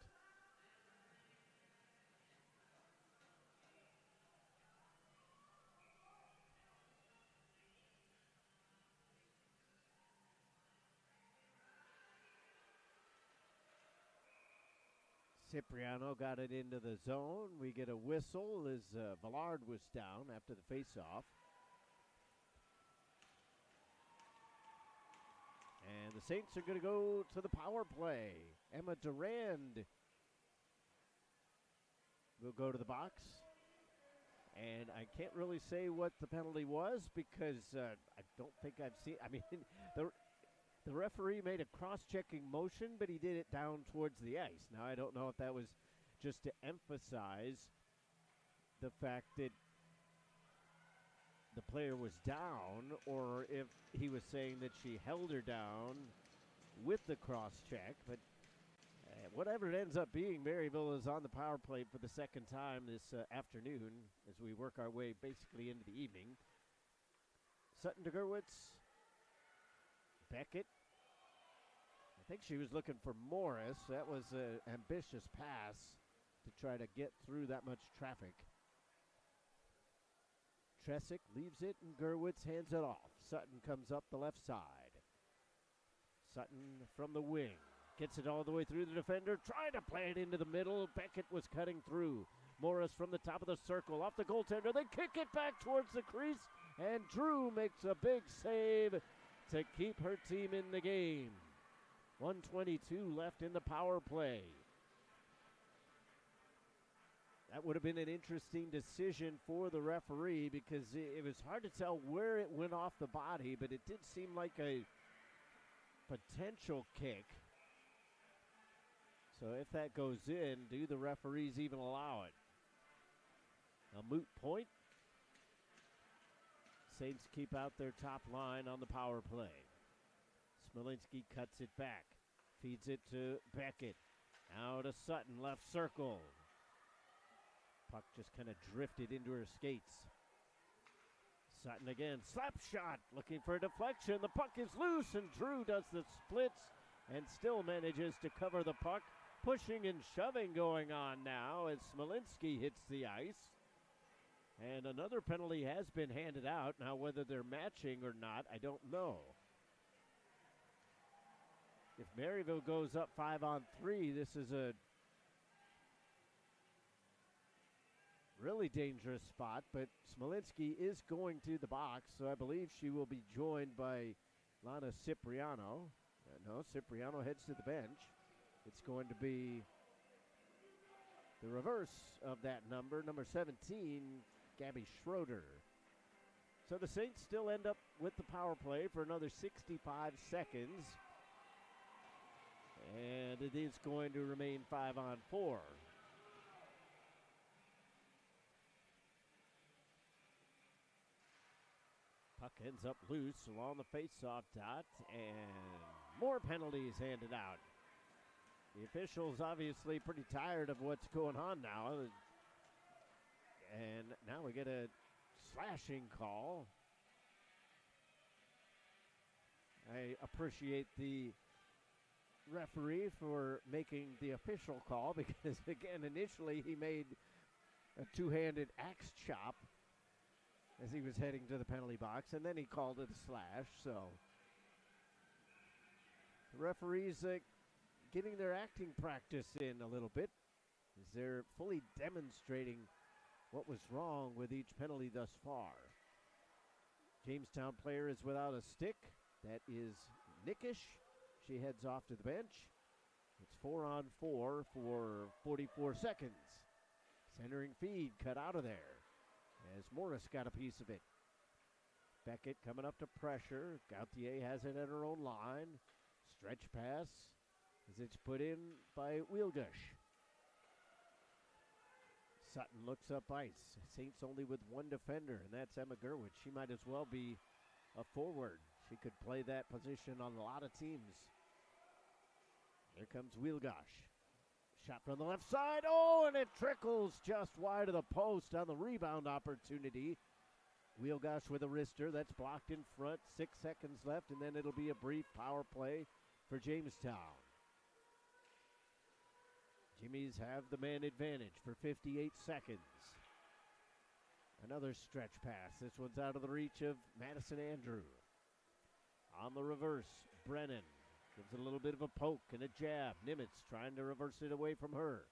Cipriano got it into the zone. We get a whistle as Villard was down after the face-off. And the Saints are going to go to the power play. Emma Durand will go to the box. And I can't really say what the penalty was because I don't think I've seen. I mean, the referee made a cross-checking motion, but he did it down towards the ice. Now, I don't know if that was just to emphasize the fact that the player was down or if he was saying that she held her down with the cross-check. But whatever it ends up being, Maryville is on the power play for the second time this afternoon as we work our way basically into the evening. Sutton to Gerwitz. Beckett. I think she was looking for Morris. That was an ambitious pass to try to get through that much traffic. Tresick leaves it, and Gerwitz hands it off. Sutton comes up the left side. Sutton from the wing. Gets it all the way through the defender. Trying to play it into the middle. Beckett was cutting through. Morris from the top of the circle. Off the goaltender. They kick it back towards the crease. And Drew makes a big save to keep her team in the game. 1:22 left in the power play. That would have been an interesting decision for the referee because it was hard to tell where it went off the body, but it did seem like a potential kick. So if that goes in, do the referees even allow it? A moot point. Saints keep out their top line on the power play. Smolinski cuts it back. Feeds it to Beckett. Now to Sutton, left circle. Puck just kind of drifted into her skates. Sutton again, slap shot, looking for a deflection. The puck is loose, and Drew does the splits and still manages to cover the puck. Pushing and shoving going on now as Smolinski hits the ice. And another penalty has been handed out. Now, whether they're matching or not, I don't know. If Maryville goes up 5-on-3, this is a really dangerous spot, but Smolinski is going to the box, so I believe she will be joined by Lana Cipriano. No, Cipriano heads to the bench. It's going to be the reverse of that number 17, Gabby Schroeder. So the Saints still end up with the power play for another 65 seconds, and it is going to remain 5-on-4. Puck ends up loose along the face-off dot, and more penalties handed out. The officials obviously pretty tired of what's going on now. And now we get a slashing call. I appreciate the referee for making the official call because, again, initially he made a two-handed axe chop as he was heading to the penalty box, and then he called it a slash. So the referees getting their acting practice in a little bit as they're fully demonstrating what was wrong with each penalty thus far. Jamestown player is without a stick. That is Nickish. She heads off to the bench. It's 4-on-4 for 44 seconds. Centering feed cut out of there as Morris got a piece of it. Beckett coming up to pressure. Gauthier has it at her own line. Stretch pass as it's put in by Wielgush. Sutton looks up ice. Saints only with one defender, and that's Emma Gerwich. She might as well be a forward. She could play that position on a lot of teams. Here comes Wielgush. Shot from the left side. Oh, and it trickles just wide of the post on the rebound opportunity. Wielgush with a wrister. That's blocked in front. 6 seconds left, and then it'll be a brief power play for Jamestown. Jimmies have the man advantage for 58 seconds. Another stretch pass. This one's out of the reach of Madison Andrew. On the reverse, Brennan gives it a little bit of a poke and a jab. Nimitz trying to reverse it away from her.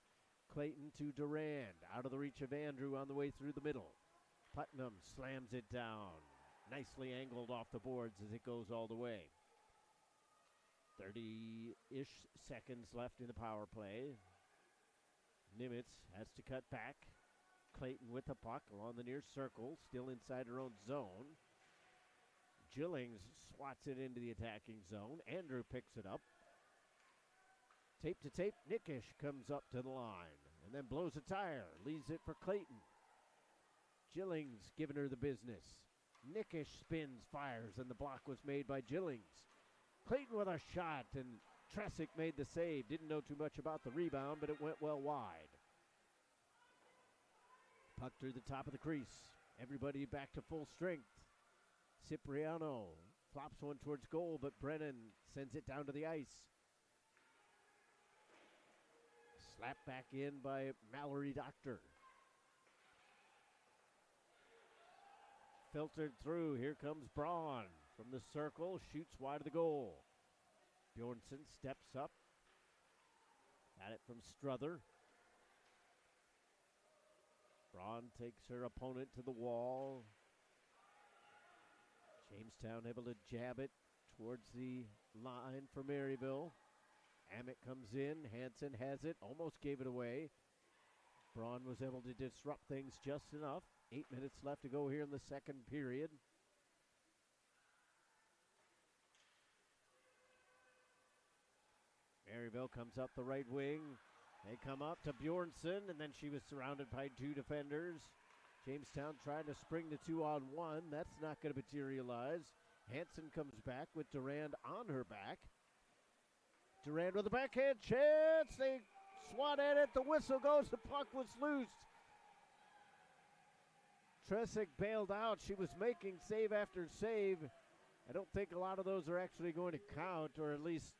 Clayton to Durand. Out of the reach of Andrew on the way through the middle. Putnam slams it down. Nicely angled off the boards as it goes all the way. 30-ish seconds left in the power play. Nimitz has to cut back. Clayton with the puck along the near circle, still inside her own zone. Gillings swats it into the attacking zone. Andrew picks it up. Tape to tape, Nickish comes up to the line and then blows a tire, leaves it for Clayton. Gillings giving her the business. Nickish spins, fires, and the block was made by Gillings. Clayton with a shot, and Tresick made the save. Didn't know too much about the rebound, but it went well wide. Puck through the top of the crease. Everybody back to full strength. Cipriano flops one towards goal, but Brennan sends it down to the ice. Slapped back in by Mallory Doctor. Filtered through. Here comes Braun from the circle. Shoots wide of the goal. Bjornsson steps up. Got it from Struther. Braun takes her opponent to the wall. Jamestown able to jab it towards the line for Maryville. Amick comes in. Hansen has it. Almost gave it away. Braun was able to disrupt things just enough. 8 minutes left to go here in the second period. Maryville comes up the right wing. They come up to Bjornsson, and then she was surrounded by two defenders. Jamestown trying to spring the 2-on-1. That's not going to materialize. Hansen comes back with Durand on her back. Durand with a backhand chance. They swat at it. The whistle goes. The puck was loose. Tresick bailed out. She was making save after save. I don't think a lot of those are actually going to count, or at least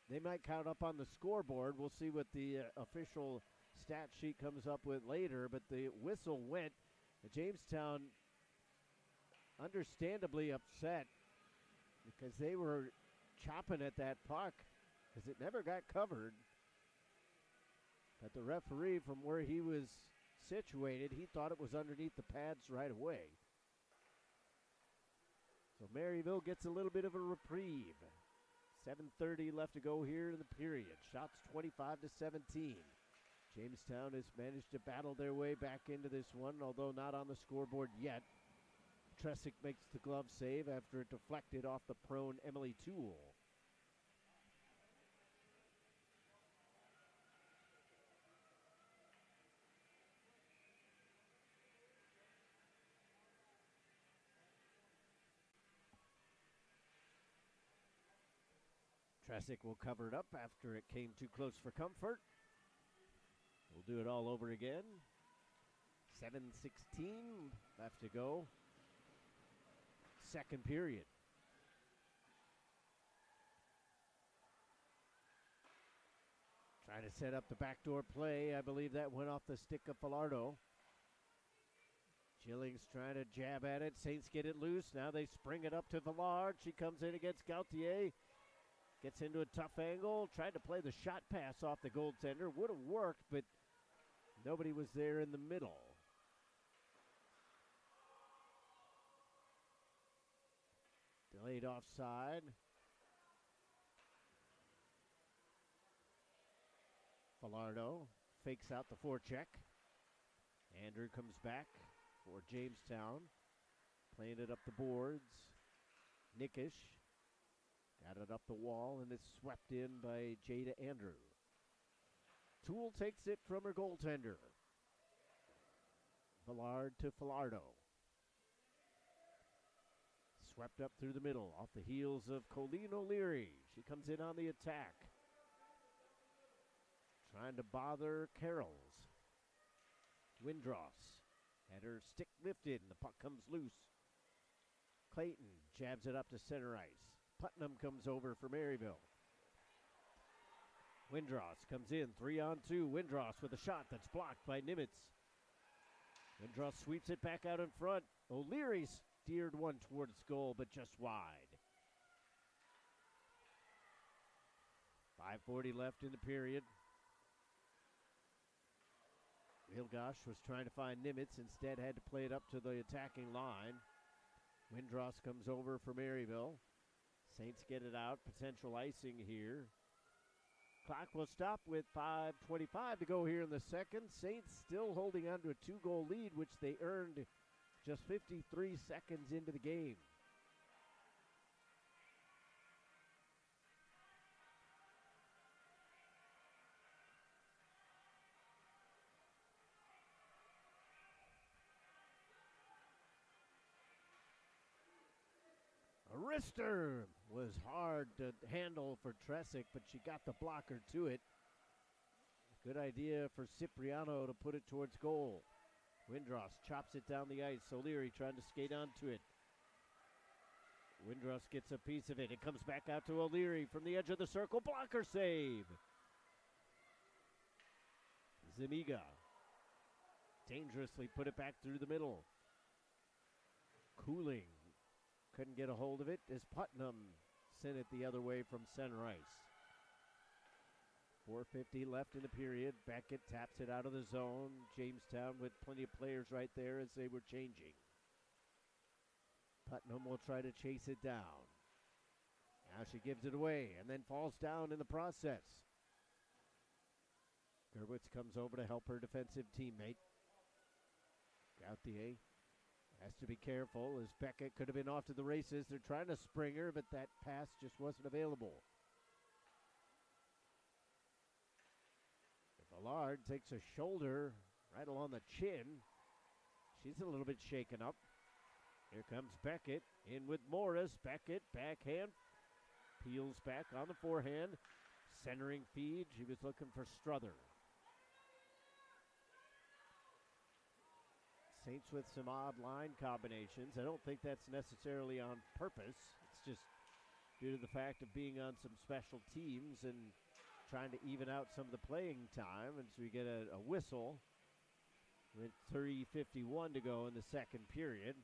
they might count up on the scoreboard. We'll see what the official stat sheet comes up with later, but the whistle went. Jamestown understandably upset because they were chopping at that puck because it never got covered. But the referee, from where he was situated, he thought it was underneath the pads right away. So Maryville gets a little bit of a reprieve. 7:30 left to go here in the period. Shots 25-17. Jamestown has managed to battle their way back into this one, although not on the scoreboard yet. Tresick makes the glove save after it deflected off the prone Emily Toole. Tresick will cover it up after it came too close for comfort. We'll do it all over again. 7:16 left to go. Second period. Trying to set up the backdoor play. I believe that went off the stick of Falardo. Jillings trying to jab at it. Saints get it loose. Now they spring it up to Villard. She comes in against Gauthier. Gets into a tough angle. Tried to play the shot pass off the goaltender. Would have worked, but nobody was there in the middle. Delayed offside. Falardo fakes out the forecheck. Andrew comes back for Jamestown. Playing it up the boards. Nickish got it up the wall, and it's swept in by Jada Andrew. Toole takes it from her goaltender. Villard to Falardo. Swept up through the middle, off the heels of Colleen O'Leary. She comes in on the attack. Trying to bother Carrolls. Windross had her stick lifted, and the puck comes loose. Clayton jabs it up to center ice. Putnam comes over for Maryville. Windross comes in, 3-on-2. Windross with a shot that's blocked by Nimitz. Windross sweeps it back out in front. O'Leary steered one towards goal, but just wide. 5:40 left in the period. Wilgosh was trying to find Nimitz, instead had to play it up to the attacking line. Windross comes over for Maryville. Saints get it out, potential icing here. Clock will stop with 5:25 to go here in the second. Saints still holding on to a 2-goal lead, which they earned just 53 seconds into the game. A wrister was hard to handle for Tresick, but she got the blocker to it. Good idea for Cipriano to put it towards goal. Windross chops it down the ice. O'Leary trying to skate onto it. Windross gets a piece of it. It comes back out to O'Leary from the edge of the circle. Blocker save. Zuniga dangerously put it back through the middle. Cooling couldn't get a hold of it as Putnam sent it the other way from center ice. 4:50 left in the period. Beckett taps it out of the zone. Jamestown with plenty of players right there as they were changing. Putnam will try to chase it down. Now she gives it away and then falls down in the process. Gerwitz comes over to help her defensive teammate. Gauthier has to be careful as Beckett could have been off to the races. They're trying to spring her, but that pass just wasn't available. Villard takes a shoulder right along the chin. She's a little bit shaken up. Here comes Beckett in with Morris. Beckett, backhand, peels back on the forehand. Centering feed. She was looking for Struther. Saints with some odd line combinations. I don't think that's necessarily on purpose. It's just due to the fact of being on some special teams and trying to even out some of the playing time. And so we get a whistle with 3:51 to go in the second period.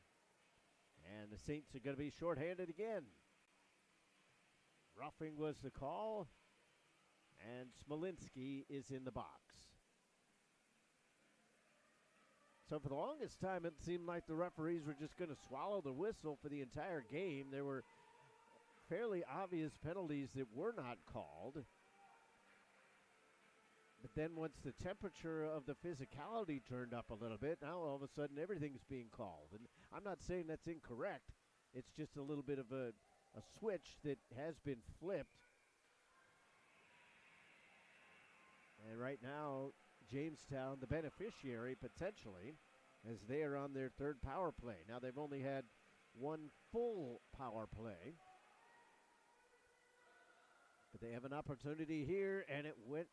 And the Saints are going to be shorthanded again. Roughing was the call. And Smolinski is in the box. So for the longest time, it seemed like the referees were just going to swallow the whistle for the entire game. There were fairly obvious penalties that were not called. But then once the temperature of the physicality turned up a little bit, now all of a sudden everything's being called. And I'm not saying that's incorrect. It's just a little bit of a switch that has been flipped. And right now, Jamestown, the beneficiary potentially, as they are on their third power play. Now they've only had one full power play. But they have an opportunity here, and it went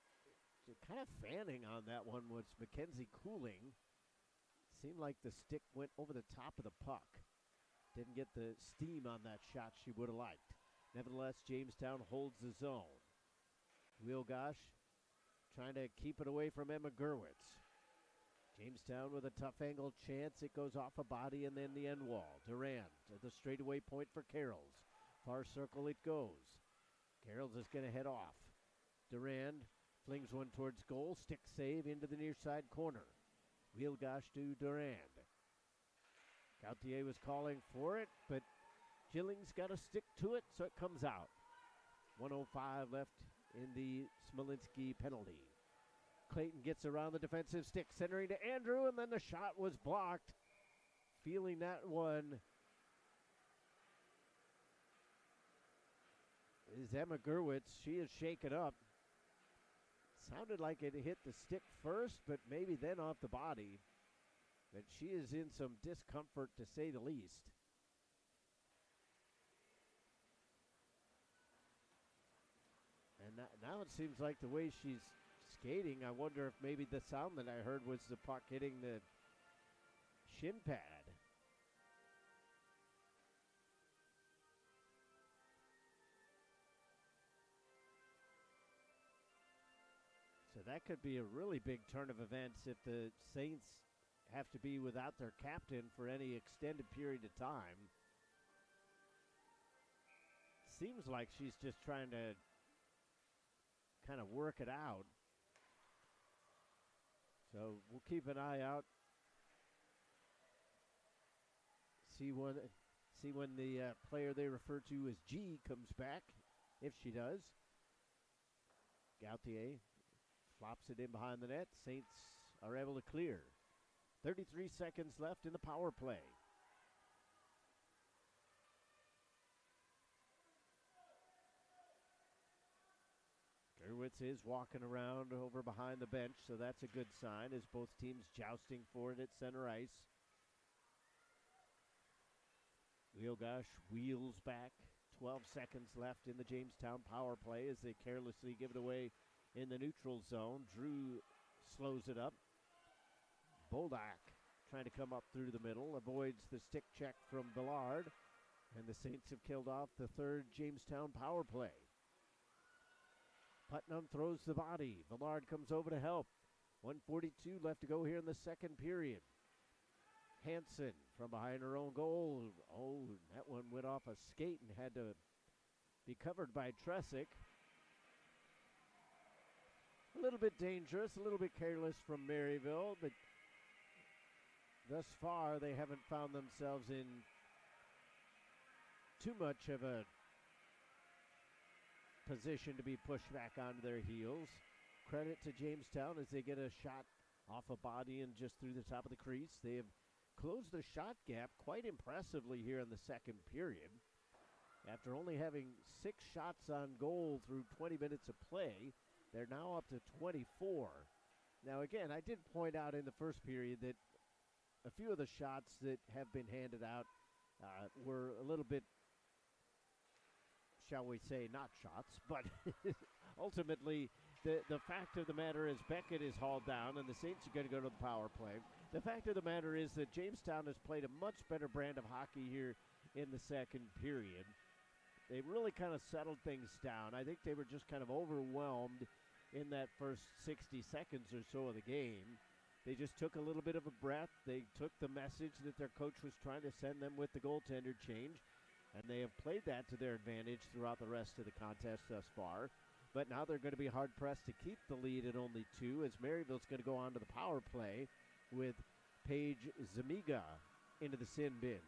kind of fanning on that one was Mackenzie Cooling. Seemed like the stick went over the top of the puck. Didn't get the steam on that shot she would have liked. Nevertheless, Jamestown holds the zone. Wilgosh trying to keep it away from Emma Gerwitz. Jamestown with a tough angle chance. It goes off a body and then the end wall. Durand at the straightaway point for Carrolls. Far circle it goes. Carrolls is going to head off. Durand flings one towards goal. Stick save into the near side corner. Wheelgosh to Durand. Gauthier was calling for it, but Gillings got to stick to it, so it comes out. 1:05 left in the Smolinski penalty. Clayton gets around the defensive stick, centering to Andrew, and then the shot was blocked. Feeling that one is Emma Gerwitz. She is shaken up. Sounded like it hit the stick first, but maybe then off the body. But she is in some discomfort, to say the least. And now it seems like the way she's skating, I wonder if maybe the sound that I heard was the puck hitting the shin pad. So that could be a really big turn of events if the Saints have to be without their captain for any extended period of time. Seems like she's just trying to kind of work it out. So we'll keep an eye out. See when the player they refer to as G comes back, if she does. Gauthier flops it in behind the net. Saints are able to clear. 33 seconds left in the power play. Gerwitz is walking around over behind the bench, so that's a good sign as both teams jousting for it at center ice. Wheelgosh wheels back. 12 seconds left in the Jamestown power play as they carelessly give it away in the neutral zone. Drew slows it up. Boldak trying to come up through the middle, avoids the stick check from Ballard, and the Saints have killed off the third Jamestown power play. Putnam throws the body. Ballard comes over to help. 1:42 left to go here in the second period. Hansen from behind her own goal. Oh, that one went off a skate and had to be covered by Tresick. A little bit dangerous, a little bit careless from Maryville, but thus far they haven't found themselves in too much of a position to be pushed back onto their heels. Credit to Jamestown as they get a shot off a body and just through the top of the crease. They have closed the shot gap quite impressively here in the second period. After only having 6 shots on goal through 20 minutes of play, they're now up to 24. Now again, I did point out in the first period that a few of the shots that have been handed out were a little bit, shall we say, not shots, but ultimately the fact of the matter is Beckett is hauled down and the Saints are going to go to the power play. The fact of the matter is that Jamestown has played a much better brand of hockey here in the second period. They really kind of settled things down. I think they were just kind of overwhelmed in that first 60 seconds or so of the game. They just took a little bit of a breath. They took the message that their coach was trying to send them with the goaltender change, and they have played that to their advantage throughout the rest of the contest thus far. But now they're going to be hard-pressed to keep the lead at only 2 as Maryville's going to go on to the power play with Paige Zamiga into the sin bin.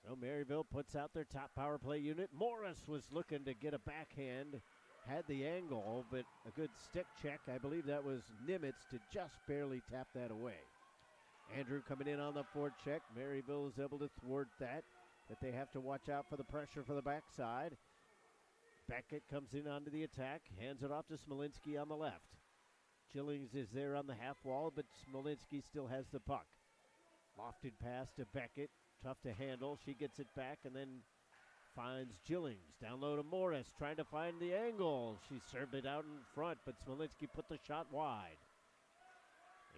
So Maryville puts out their top power play unit. Morris was looking to get a backhand, had the angle, but a good stick check. I believe that was Nimitz to just barely tap that away. Andrew coming in on the forecheck. Maryville is able to thwart that, but they have to watch out for the pressure for the backside. Beckett comes in onto the attack, hands it off to Smolinski on the left. Gillings is there on the half wall, but Smolinski still has the puck. Lofted pass to Beckett. Tough to handle. She gets it back and then finds Gillings. Down low to Morris, trying to find the angle. She served it out in front, but Smolinski put the shot wide.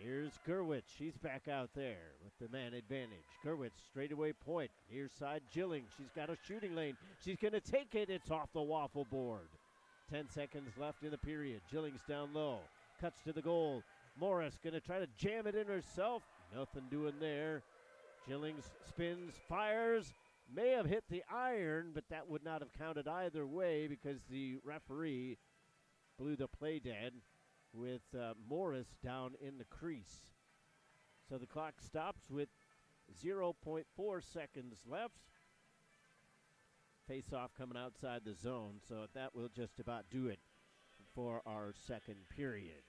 Here's Gerwitz. She's back out there with the man advantage. Gerwitz, straightaway point. Near side, Jilling. She's got a shooting lane. She's going to take it. It's off the waffle board. 10 seconds left in the period. Jilling's down low. Cuts to the goal. Morris going to try to jam it in herself. Nothing doing there. Jillings spins, fires. May have hit the iron, but that would not have counted either way because the referee blew the play dead with Morris down in the crease. So the clock stops with 0.4 seconds left. Face-off coming outside the zone, so that will just about do it for our second period.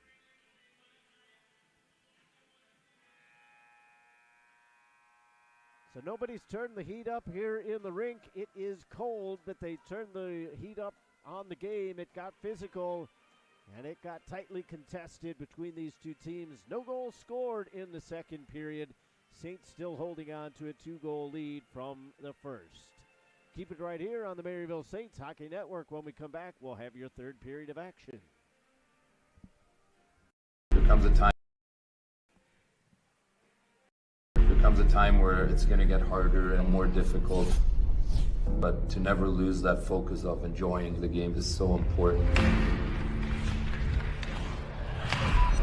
So nobody's turned the heat up here in the rink. It is cold, but they turned the heat up on the game. It got physical, and it got tightly contested between these two teams. No goals scored in the second period. Saints still holding on to a 2-goal lead from the first. Keep it right here on the Maryville Saints Hockey Network. When we come back, we'll have your third period of action. There comes a time where it's going to get harder and more difficult, but to never lose that focus of enjoying the game is so important.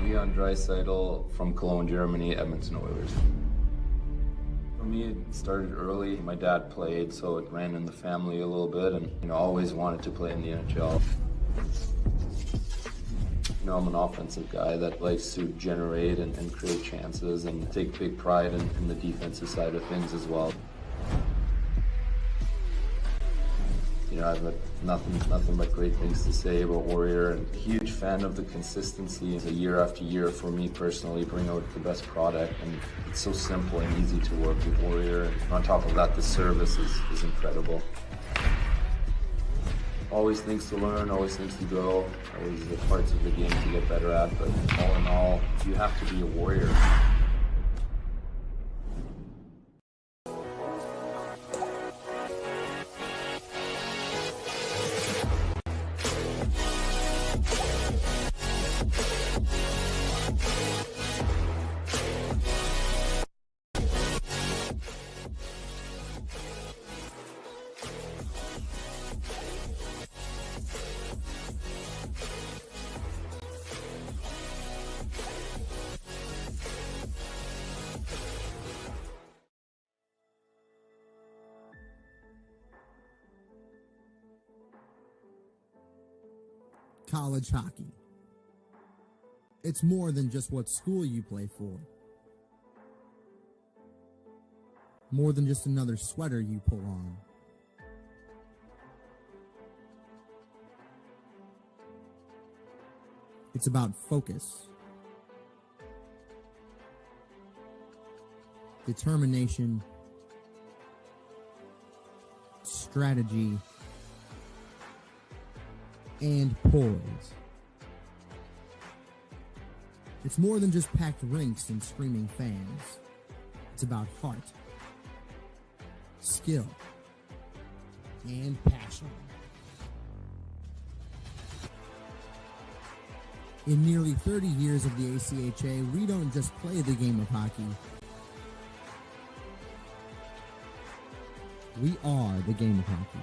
Leon Draisaitl from Cologne, Germany, Edmonton Oilers. For me, it started early. My dad played, so it ran in the family a little bit, and always wanted to play in the NHL. I'm an offensive guy that likes to generate and create chances and take big pride in the defensive side of things as well. I've got nothing but great things to say about Warrior, and a huge fan of the consistency year after year for me personally, bring out the best product, and it's so simple and easy to work with Warrior. And on top of that, the service is incredible. Always things to learn, always things to grow, always the parts of the game to get better at, but all in all, you have to be a Warrior. College hockey. It's more than just what school you play for. More than just another sweater you pull on. It's about focus, determination, strategy, and poise. It's more than just packed rinks and screaming fans. It's about heart, skill, and passion. In nearly 30 years of the ACHA, we don't just play the game of hockey. We are the game of hockey.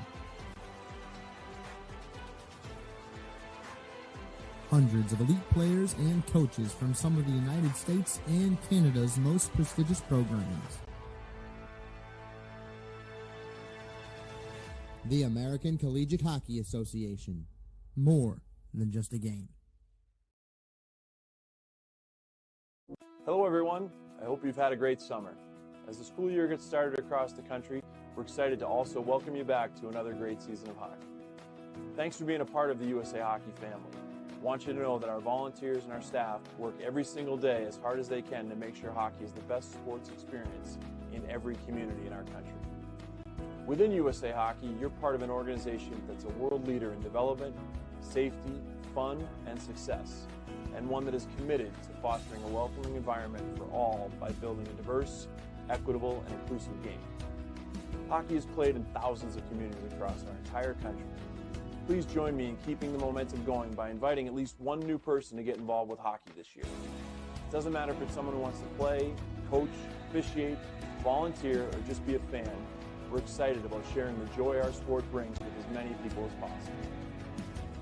Hundreds of elite players and coaches from some of the United States and Canada's most prestigious programs. The American Collegiate Hockey Association. More than just a game. Hello everyone, I hope you've had a great summer. As the school year gets started across the country, we're excited to also welcome you back to another great season of hockey. Thanks for being a part of the USA Hockey family. I want you to know that our volunteers and our staff work every single day as hard as they can to make sure hockey is the best sports experience in every community in our country. Within USA Hockey, you're part of an organization that's a world leader in development, safety, fun, and success, and one that is committed to fostering a welcoming environment for all by building a diverse, equitable, and inclusive game. Hockey is played in thousands of communities across our entire country. Please join me in keeping the momentum going by inviting at least one new person to get involved with hockey this year. doesn't matter if it's someone who wants to play, coach, officiate, volunteer, or just be a fan. We're excited about sharing the joy our sport brings with as many people as possible.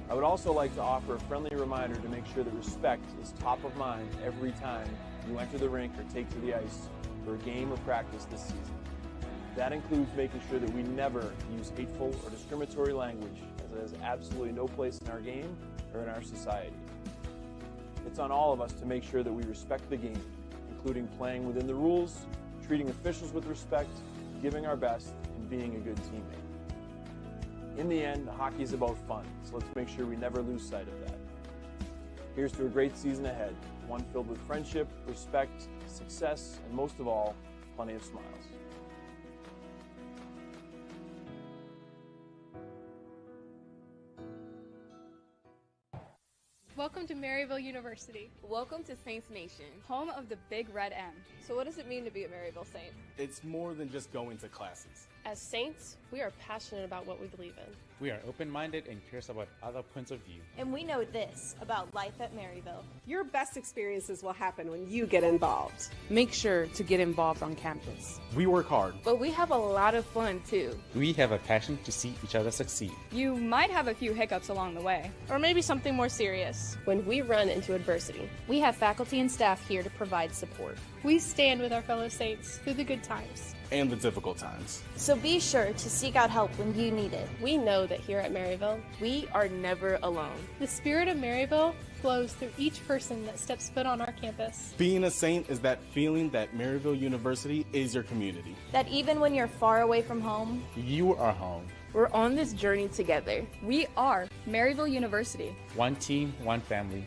I would also like to offer a friendly reminder to make sure that respect is top of mind every time you enter the rink or take to the ice for a game or practice this season. That includes making sure that we never use hateful or discriminatory language, as it has absolutely no place in our game or in our society. It's on all of us to make sure that we respect the game, including playing within the rules, treating officials with respect, giving our best, and being a good teammate. In the end, hockey is about fun, so let's make sure we never lose sight of that. Here's to a great season ahead, one filled with friendship, respect, success, and most of all, plenty of smiles. Welcome to Maryville University. Welcome to Saints Nation, home of the Big Red M. So what does it mean to be a Maryville Saint? It's more than just going to classes. As Saints, we are passionate about what we believe in. We are open-minded and curious about other points of view. And we know this about life at Maryville. Your best experiences will happen when you get involved. Make sure to get involved on campus. We work hard, but we have a lot of fun too. We have a passion to see each other succeed. You might have a few hiccups along the way, or maybe something more serious. When we run into adversity, we have faculty and staff here to provide support. We stand with our fellow Saints through the good times and the difficult times. So be sure to seek out help when you need it. We know that here at Maryville, we are never alone. The spirit of Maryville flows through each person that steps foot on our campus. Being a Saint is that feeling that Maryville University is your community. That even when you're far away from home, you are home. We're on this journey together. We are Maryville University. One team, one family.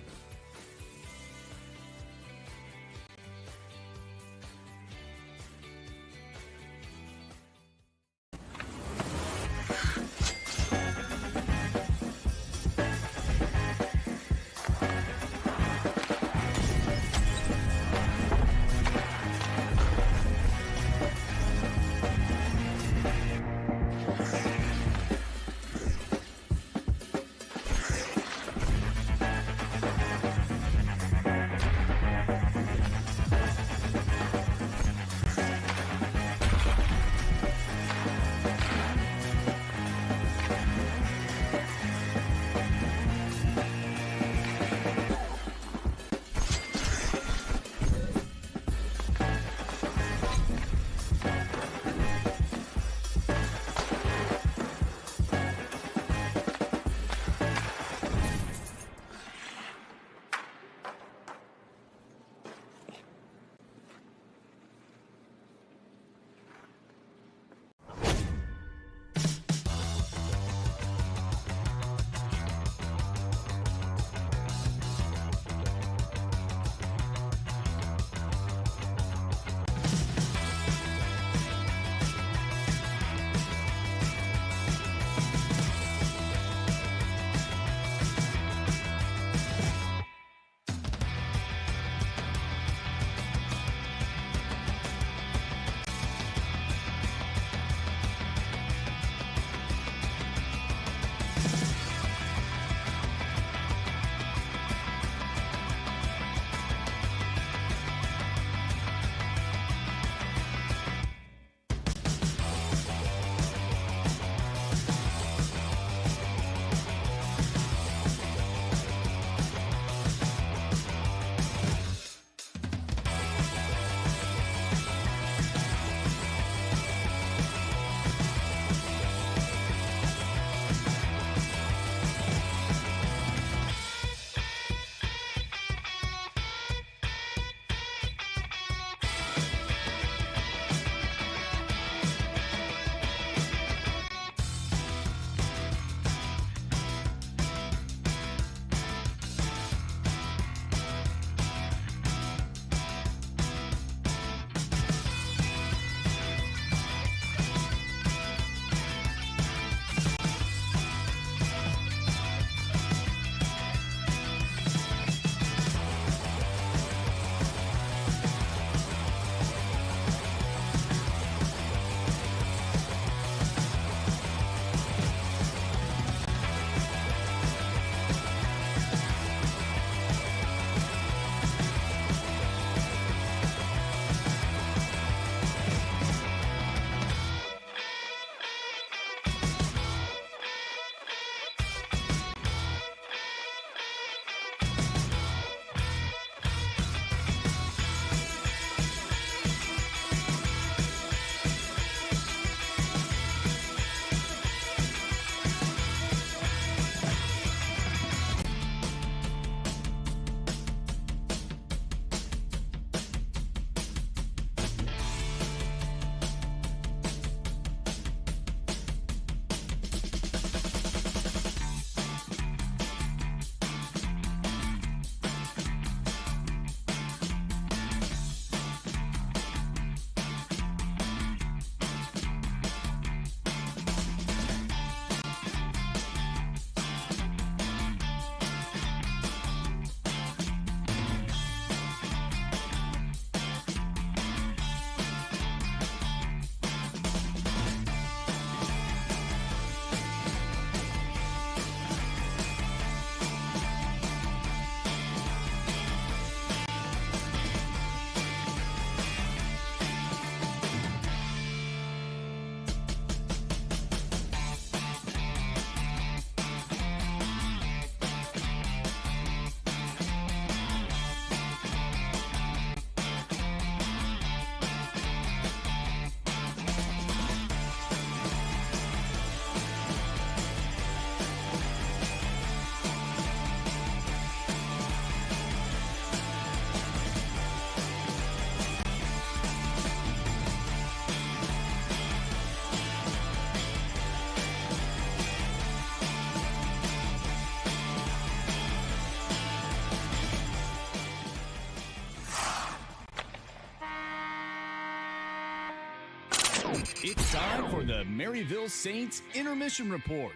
It's time for the Maryville Saints Intermission Report.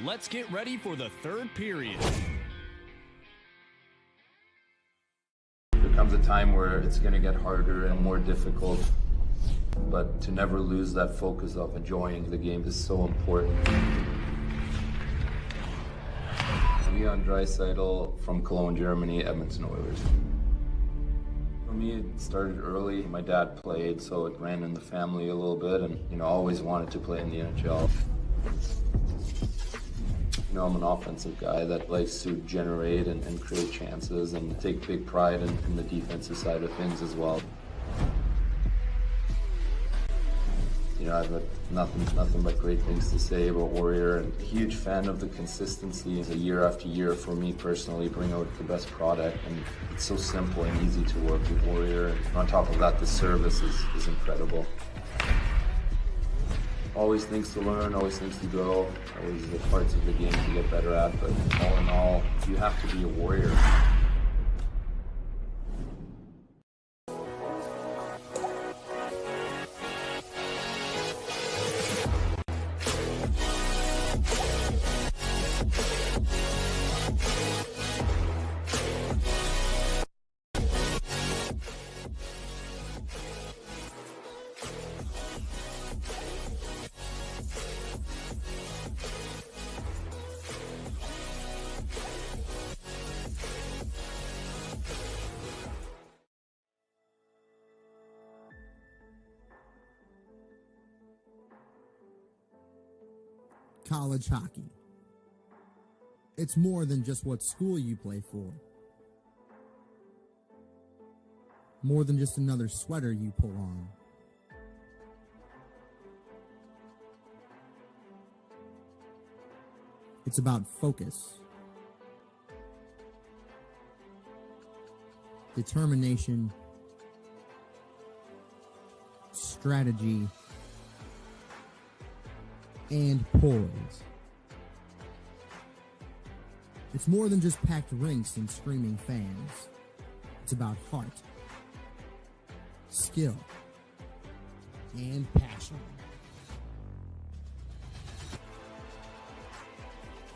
Let's get ready for the third period. There comes a time where it's going to get harder and more difficult, but to never lose that focus of enjoying the game is so important. Leon Draisaitl from Cologne, Germany, Edmonton Oilers. For me, it started early. My dad played, so it ran in the family a little bit, and always wanted to play in the NHL. I'm an offensive guy that likes to generate and create chances and take big pride in the defensive side of things as well. I've got nothing but great things to say about Warrior, and a huge fan of the consistency year after year for me personally, bring out the best product, and it's so simple and easy to work with Warrior. And on top of that, the service is incredible. Always things to learn, always things to grow, always the parts of the game to get better at, but all in all, you have to be a Warrior. College hockey. It's more than just what school you play for. More than just another sweater you pull on. It's about focus, determination, strategy, and poise. It's more than just packed rinks and screaming fans. It's about heart, skill, and passion.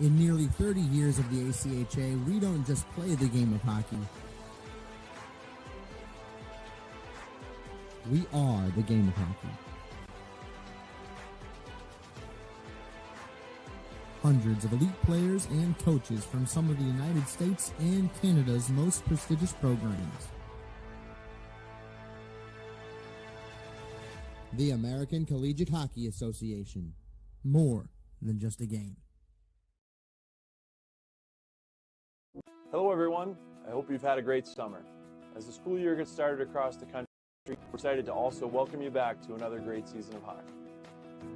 In nearly 30 years of the ACHA, we don't just play the game of hockey. We are the game of hockey. Hundreds of elite players and coaches from some of the United States and Canada's most prestigious programs. The American Collegiate Hockey Association. More than just a game. Hello everyone, I hope you've had a great summer. As the school year gets started across the country, we're excited to also welcome you back to another great season of hockey.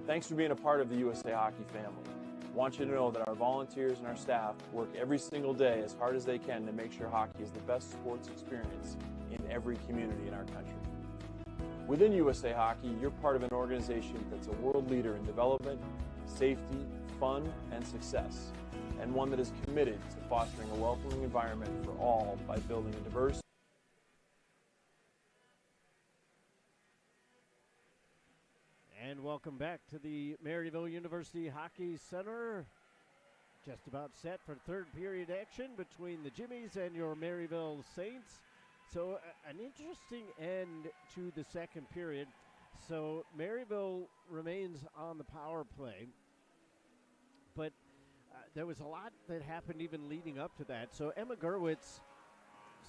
Thanks for being a part of the USA Hockey family. I want you to know that our volunteers and our staff work every single day as hard as they can to make sure hockey is the best sports experience in every community in our country. Within USA Hockey, you're part of an organization that's a world leader in development, safety, fun, and success, and one that is committed to fostering a welcoming environment for all by building a diverse And welcome back to the Maryville University Hockey Center. Just about set for third period action between the Jimmies and your Maryville Saints. So an interesting end to the second period. So Maryville remains on the power play. But there was a lot that happened even leading up to that. So Emma Gerwitz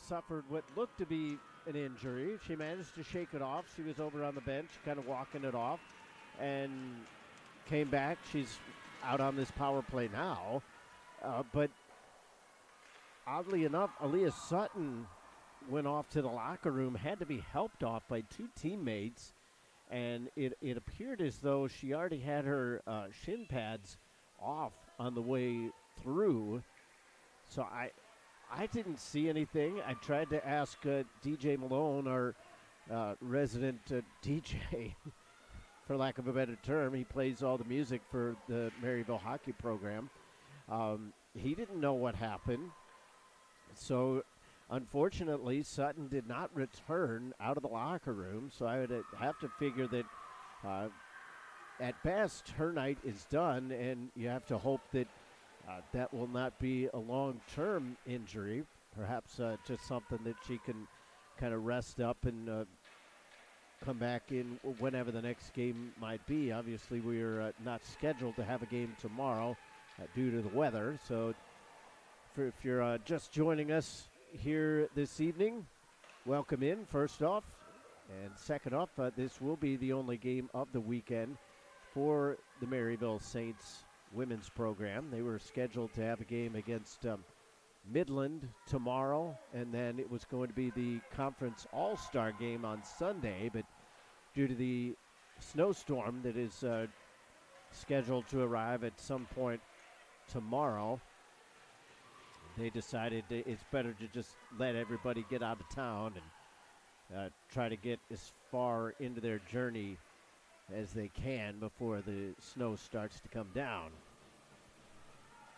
suffered what looked to be an injury. She managed to shake it off. She was over on the bench kind of walking it off and came back. She's out on this power play now. But oddly enough, Aaliyah Sutton went off to the locker room, had to be helped off by two teammates, and it appeared as though she already had her shin pads off on the way through. So I didn't see anything. I tried to ask DJ Malone, our resident DJ, for lack of a better term. He plays all the music for the Maryville hockey program. He didn't know what happened. So, unfortunately, Sutton did not return out of the locker room. So I would have to figure that At best, her night is done, and you have to hope that that will not be a long-term injury. Perhaps just something that she can kind of rest up and come back in whenever the next game might be. Obviously, we are not scheduled to have a game tomorrow due to the weather. So if you're just joining us here this evening, welcome in, first off. And second off, this will be the only game of the weekend for the Maryville Saints women's program. They were scheduled to have a game against Midland tomorrow, and then it was going to be the conference all-star game on Sunday, but due to the snowstorm that is scheduled to arrive at some point tomorrow, they decided that it's better to just let everybody get out of town and try to get as far into their journey as they can before the snow starts to come down.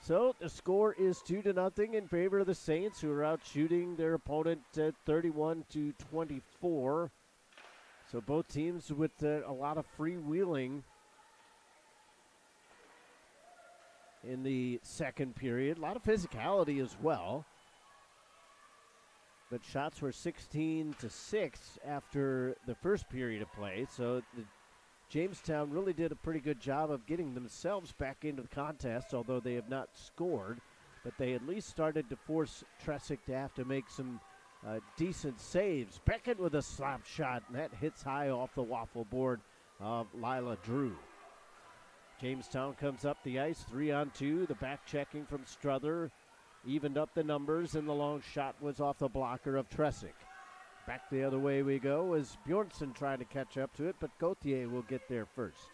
So the score is 2-0 in favor of the Saints, who are out shooting their opponent 31-24. So both teams with a lot of freewheeling in the second period. A lot of physicality as well. But shots were 16-6 after the first period of play. So Jamestown really did a pretty good job of getting themselves back into the contest, although they have not scored. But they at least started to force Tresick to have to make some decent saves. Beckett with a slap shot, and that hits high off the waffle board of Lila Drew. Jamestown comes up the ice, 3-on-2. The back checking from Struther evened up the numbers, and the long shot was off the blocker of Tresick. Back the other way we go as Bjornsson trying to catch up to it, but Gauthier will get there first.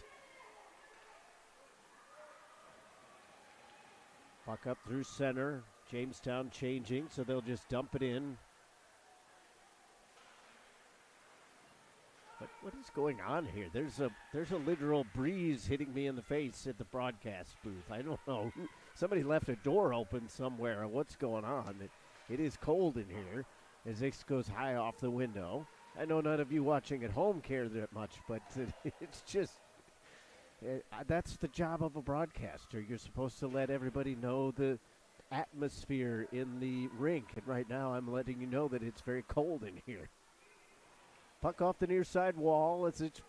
Puck up through center. Jamestown changing, so they'll just dump it in. But what is going on here? There's a literal breeze hitting me in the face at the broadcast booth. I don't know. Somebody left a door open somewhere. What's going on? It is cold in here as this goes high off the window. I know none of you watching at home care that much, but it's just, that's the job of a broadcaster. You're supposed to let everybody know the atmosphere in the rink. And right now I'm letting you know that it's very cold in here. Puck off the near side wall as it's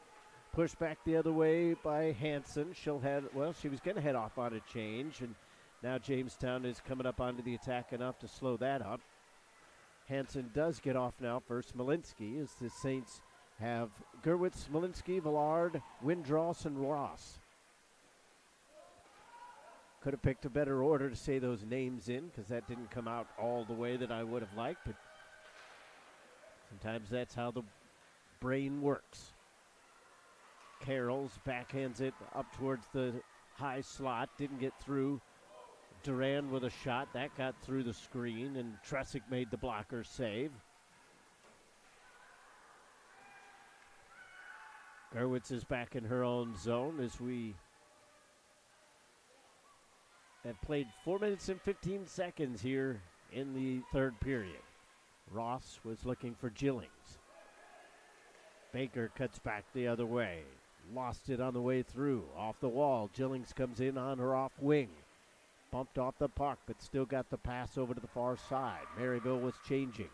pushed back the other way by Hansen. She was going to head off on a change, and now Jamestown is coming up onto the attack enough to slow that up. Hansen does get off now for Smolinski as the Saints have Gerwitz, Smolinski, Villard, Windross, and Ross. Could have picked a better order to say those names in because that didn't come out all the way that I would have liked, but sometimes that's how the brain works. Carroll's backhands it up towards the high slot, didn't get through. Duran with a shot, that got through the screen, and Tresick made the blocker save. Gerwitz is back in her own zone as we have played 4 minutes and 15 seconds here in the third period. Ross was looking for Gillings. Baker cuts back the other way. Lost it on the way through. Off the wall. Gillings comes in on her off wing. Bumped off the puck, but still got the pass over to the far side. Maryville was changing.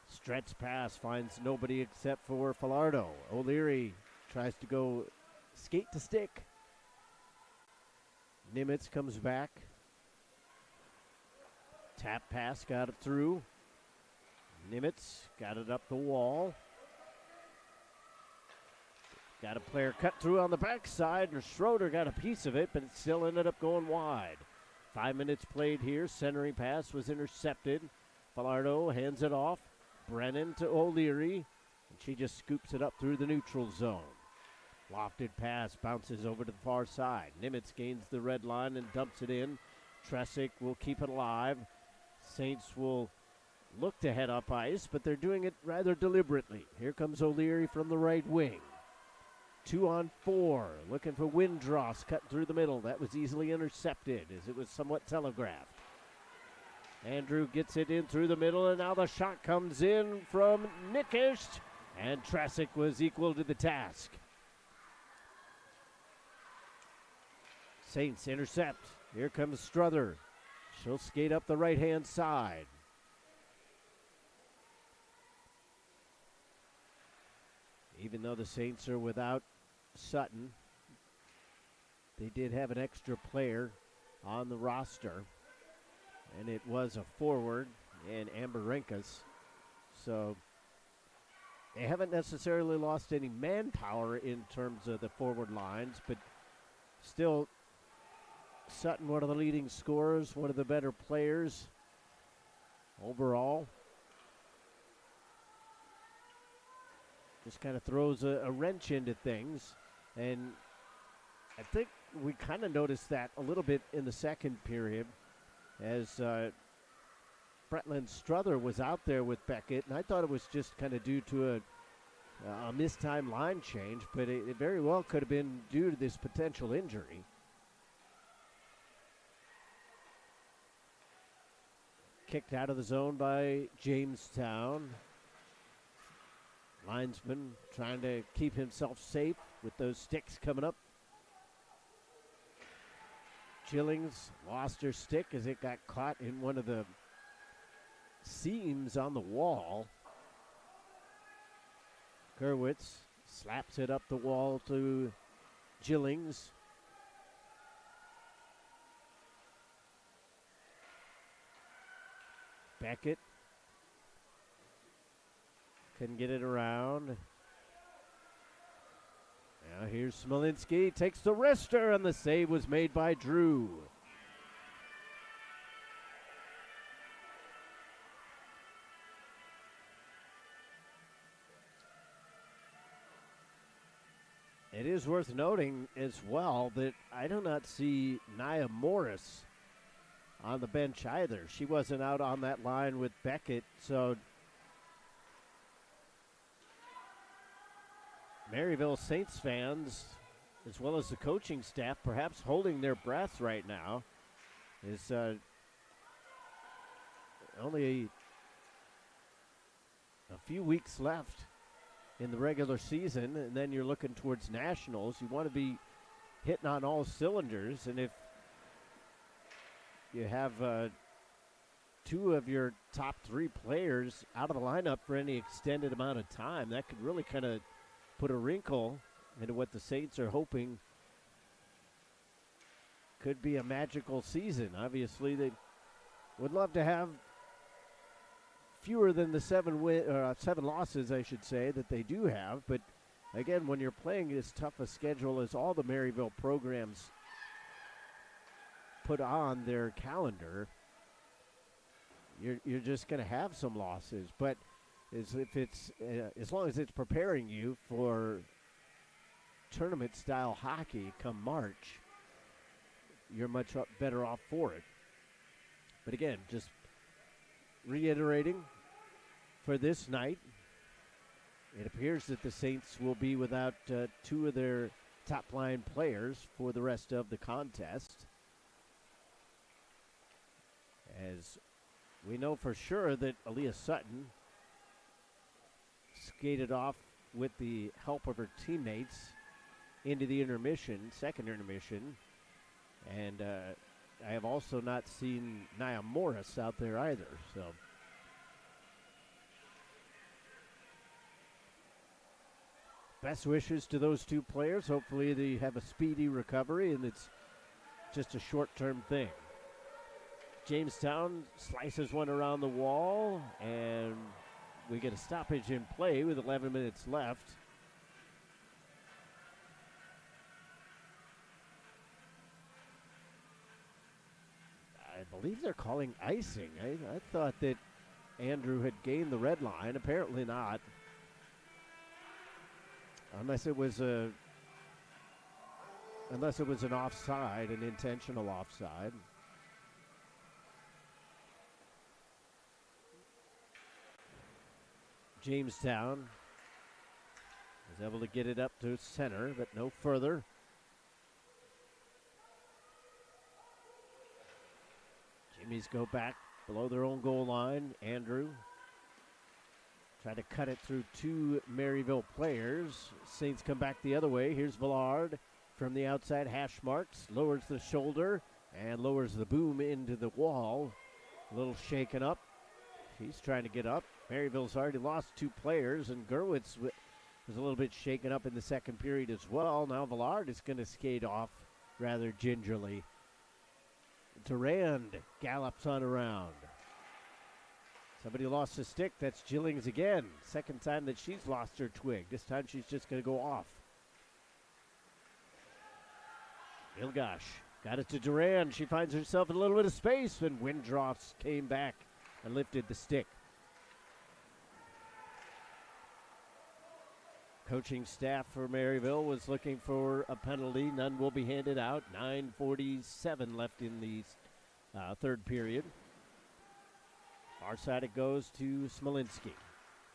Stretch pass finds nobody except for Falardo. O'Leary tries to go skate to stick. Nimitz comes back. Tap pass got it through. Nimitz got it up the wall. Got a player cut through on the backside, and Schroeder got a piece of it, but it still ended up going wide. 5 minutes played here. Centering pass was intercepted. Falardo hands it off. Brennan to O'Leary, and she just scoops it up through the neutral zone. Lofted pass bounces over to the far side. Nimitz gains the red line and dumps it in. Tresick will keep it alive. Saints will look to head up ice, but they're doing it rather deliberately. Here comes O'Leary from the right wing. 2-on-4, looking for Windross, cut through the middle. That was easily intercepted as it was somewhat telegraphed. Andrew gets it in through the middle, and now the shot comes in from Nickish, and Tresick was equal to the task. Saints intercept. Here comes Struther. She'll skate up the right-hand side. Even though the Saints are without Sutton, they did have an extra player on the roster, and it was a forward in Amber Renkus. So they haven't necessarily lost any manpower in terms of the forward lines, but still, Sutton, one of the leading scorers, one of the better players overall. Just kind of throws a wrench into things. And I think we kind of noticed that a little bit in the second period as Bretland Struther was out there with Beckett. And I thought it was just kind of due to a mistimed line change, but it very well could have been due to this potential injury. Kicked out of the zone by Jamestown. Linesman trying to keep himself safe with those sticks coming up. Jillings lost her stick as it got caught in one of the seams on the wall. Kerwitz slaps it up the wall to Jillings. Beckett couldn't get it around. Now here's Smolinski, takes the wrister, and the save was made by Drew. It is worth noting as well that I do not see Nia Morris on the bench either. She wasn't out on that line with Beckett, so Maryville Saints fans, as well as the coaching staff, perhaps holding their breath right now. Is only a few weeks left in the regular season, and then you're looking towards nationals. You want to be hitting on all cylinders, and if you have two of your top three players out of the lineup for any extended amount of time, that could really kind of put a wrinkle into what the Saints are hoping could be a magical season. Obviously, they would love to have fewer than the seven losses, I should say, that they do have. But again, when you're playing as tough a schedule as all the Maryville programs put on their calendar, you're just going to have some losses. But as long as it's preparing you for tournament-style hockey come March, you're much better off for it. But again, just reiterating, for this night, it appears that the Saints will be without two of their top-line players for the rest of the contest. As we know for sure that Aaliyah Sutton skated off with the help of her teammates into the second intermission. And I have also not seen Nia Morris out there either. So best wishes to those two players. Hopefully they have a speedy recovery and it's just a short-term thing. Jamestown slices one around the wall, and we get a stoppage in play with 11 minutes left. I believe they're calling icing. I thought that Andrew had gained the red line. Apparently not. Unless it was an offside, an intentional offside. Jamestown is able to get it up to center, but no further. Jimmies go back below their own goal line. Andrew trying to cut it through two Maryville players. Saints come back the other way. Here's Villard. from the outside hash marks, lowers the shoulder and lowers the boom into the wall. A little shaken up. She's trying to get up. Maryville's already lost 2 players, and Gerwitz was a little bit shaken up in the second period as well. Now Villard is going to skate off rather gingerly. Durand gallops on around. Somebody lost a stick. That's Gillings again. Second time that she's lost her twig. This time she's just going to go off. Ilgash got it to Durand. She finds herself in a little bit of space when Windross came back and lifted the stick. Coaching staff for Maryville was looking for a penalty. None will be handed out. 9:47 left in the third period. Far side it goes to Smolinski.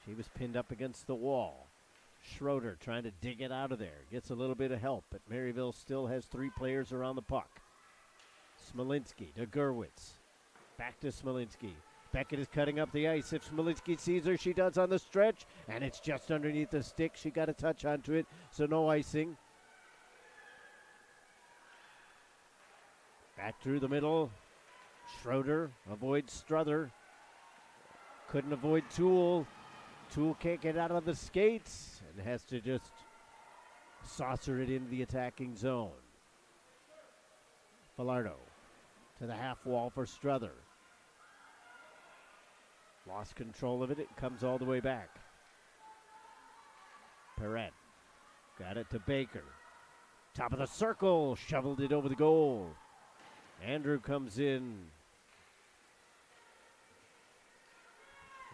She was pinned up against the wall. Schroeder trying to dig it out of there. Gets a little bit of help, but Maryville still has 3 players around the puck. Smolinski to Gerwitz. Back to Smolinski. Beckett is cutting up the ice. If Smolinski sees her, she does on the stretch, and it's just underneath the stick. She got a touch onto it, so no icing. Back through the middle. Schroeder avoids Struther. Couldn't avoid Toole. Toole can't get out of the skates and has to just saucer it into the attacking zone. Villardo to the half wall for Struther. Lost control of it. It comes all the way back. Perret got it to Baker. Top of the circle. Shoveled it over the goal. Andrew comes in.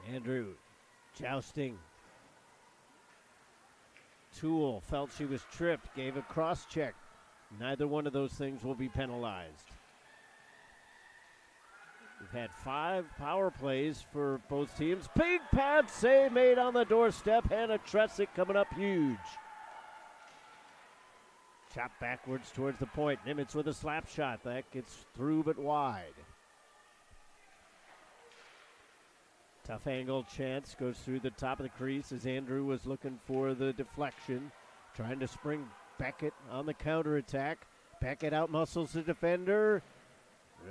Andrew jousting. Toole felt she was tripped. Gave a cross check. Neither one of those things will be penalized. We've had 5 power plays for both teams. Big pad save made on the doorstep. Hannah Tressick coming up huge. Chopped backwards towards the point. Nimitz with a slap shot. That gets through but wide. Tough angle chance goes through the top of the crease as Andrew was looking for the deflection. Trying to spring Beckett on the counterattack. Beckett outmuscles the defender.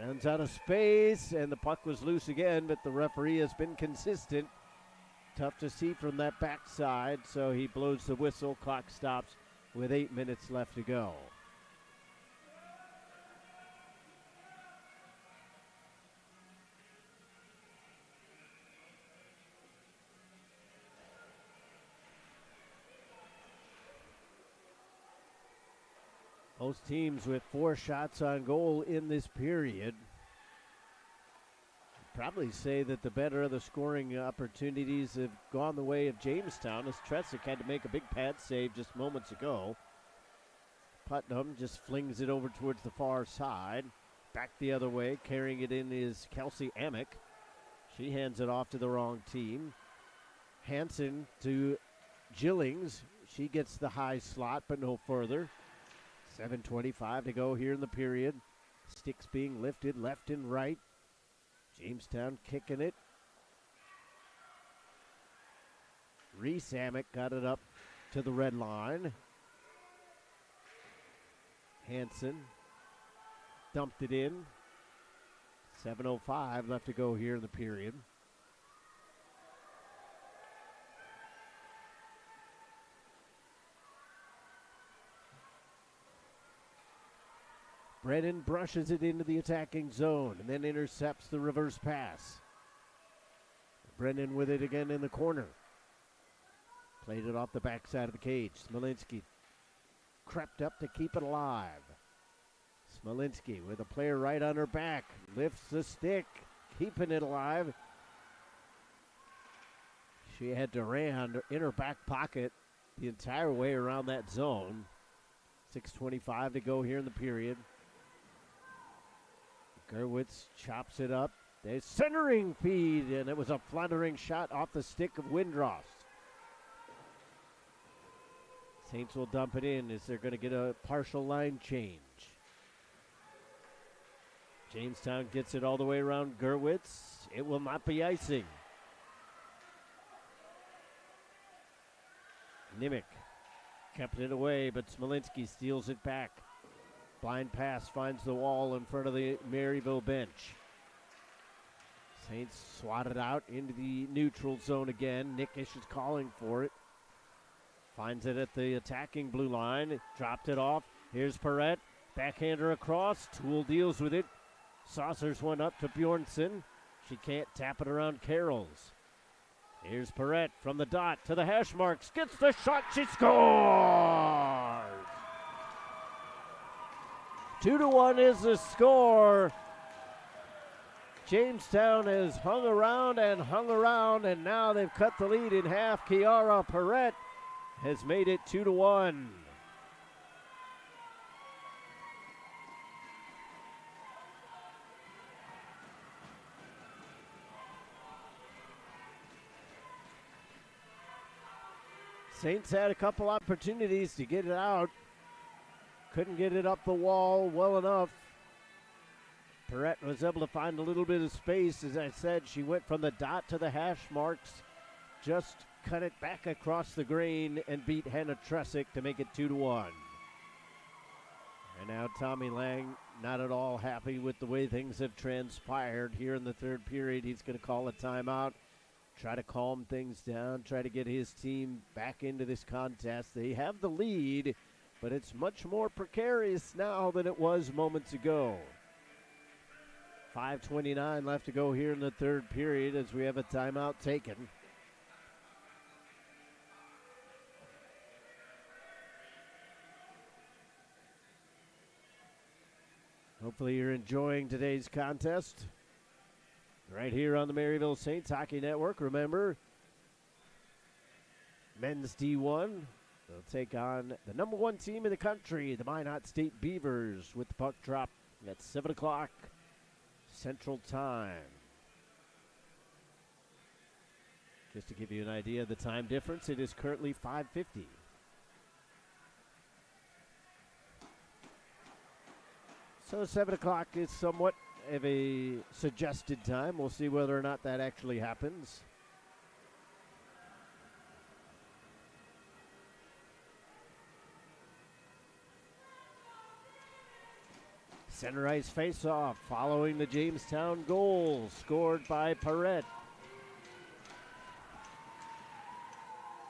Runs out of space, and the puck was loose again, but the referee has been consistent. Tough to see from that backside, so he blows the whistle. Clock stops with 8 minutes left to go. Both teams with 4 shots on goal in this period. I'd probably say that the better of the scoring opportunities have gone the way of Jamestown, as Tressick had to make a big pad save just moments ago. Putnam just flings it over towards the far side. Back the other way, carrying it in is Kelsey Amick. She hands it off to the wrong team. Hansen to Gillings. She gets the high slot, but no further. 7:25 to go here in the period. Sticks being lifted left and right. Jamestown kicking it. Reese Amick got it up to the red line. Hansen dumped it in. 7:05 left to go here in the period. Brennan brushes it into the attacking zone and then intercepts the reverse pass. Brennan with it again in the corner. Played it off the backside of the cage. Smolinski crept up to keep it alive. Smolinski with a player right on her back. Lifts the stick, keeping it alive. She had Durand in her back pocket the entire way around that zone. 6:25 to go here in the period. Gerwitz chops it up. They centering feed, and it was a fluttering shot off the stick of Windross. Saints will dump it in as they're going to get a partial line change. Jamestown gets it all the way around Gerwitz. It will not be icing. Nimick kept it away, but Smolinski steals it back. Blind pass finds the wall in front of the Maryville bench. Saints swat it out into the neutral zone again. Nickish is calling for it. Finds it at the attacking blue line. Dropped it off. Here's Perrette. Backhander across. Toole deals with it. Saucers one up to Bjornsson. She can't tap it around Carroll's. Here's Perrette from the dot to the hash marks. Gets the shot. She scores! 2-1 is the score. Jamestown has hung around, and now they've cut the lead in half. Kiara Perrette has made it 2-1. Saints had a couple opportunities to get it out. Couldn't get it up the wall well enough. Perrette was able to find a little bit of space. As I said, she went from the dot to the hash marks, just cut it back across the grain and beat Hannah Tresick to make it 2-1. And now Tommy Lang not at all happy with the way things have transpired here in the third period. He's going to call a timeout, try to calm things down, try to get his team back into this contest. They have the lead, but it's much more precarious now than it was moments ago. 5:29 left to go here in the third period as we have a timeout taken. Hopefully you're enjoying today's contest right here on the Maryville Saints Hockey Network. Remember, men's D1 will take on the number one team in the country, the Minot State Beavers, with the puck drop at 7 o'clock Central Time. Just to give you an idea of the time difference, it is currently 5:50. So 7 o'clock is somewhat of a suggested time. We'll see whether or not that actually happens. Center ice face-off following the Jamestown goal scored by Perrette.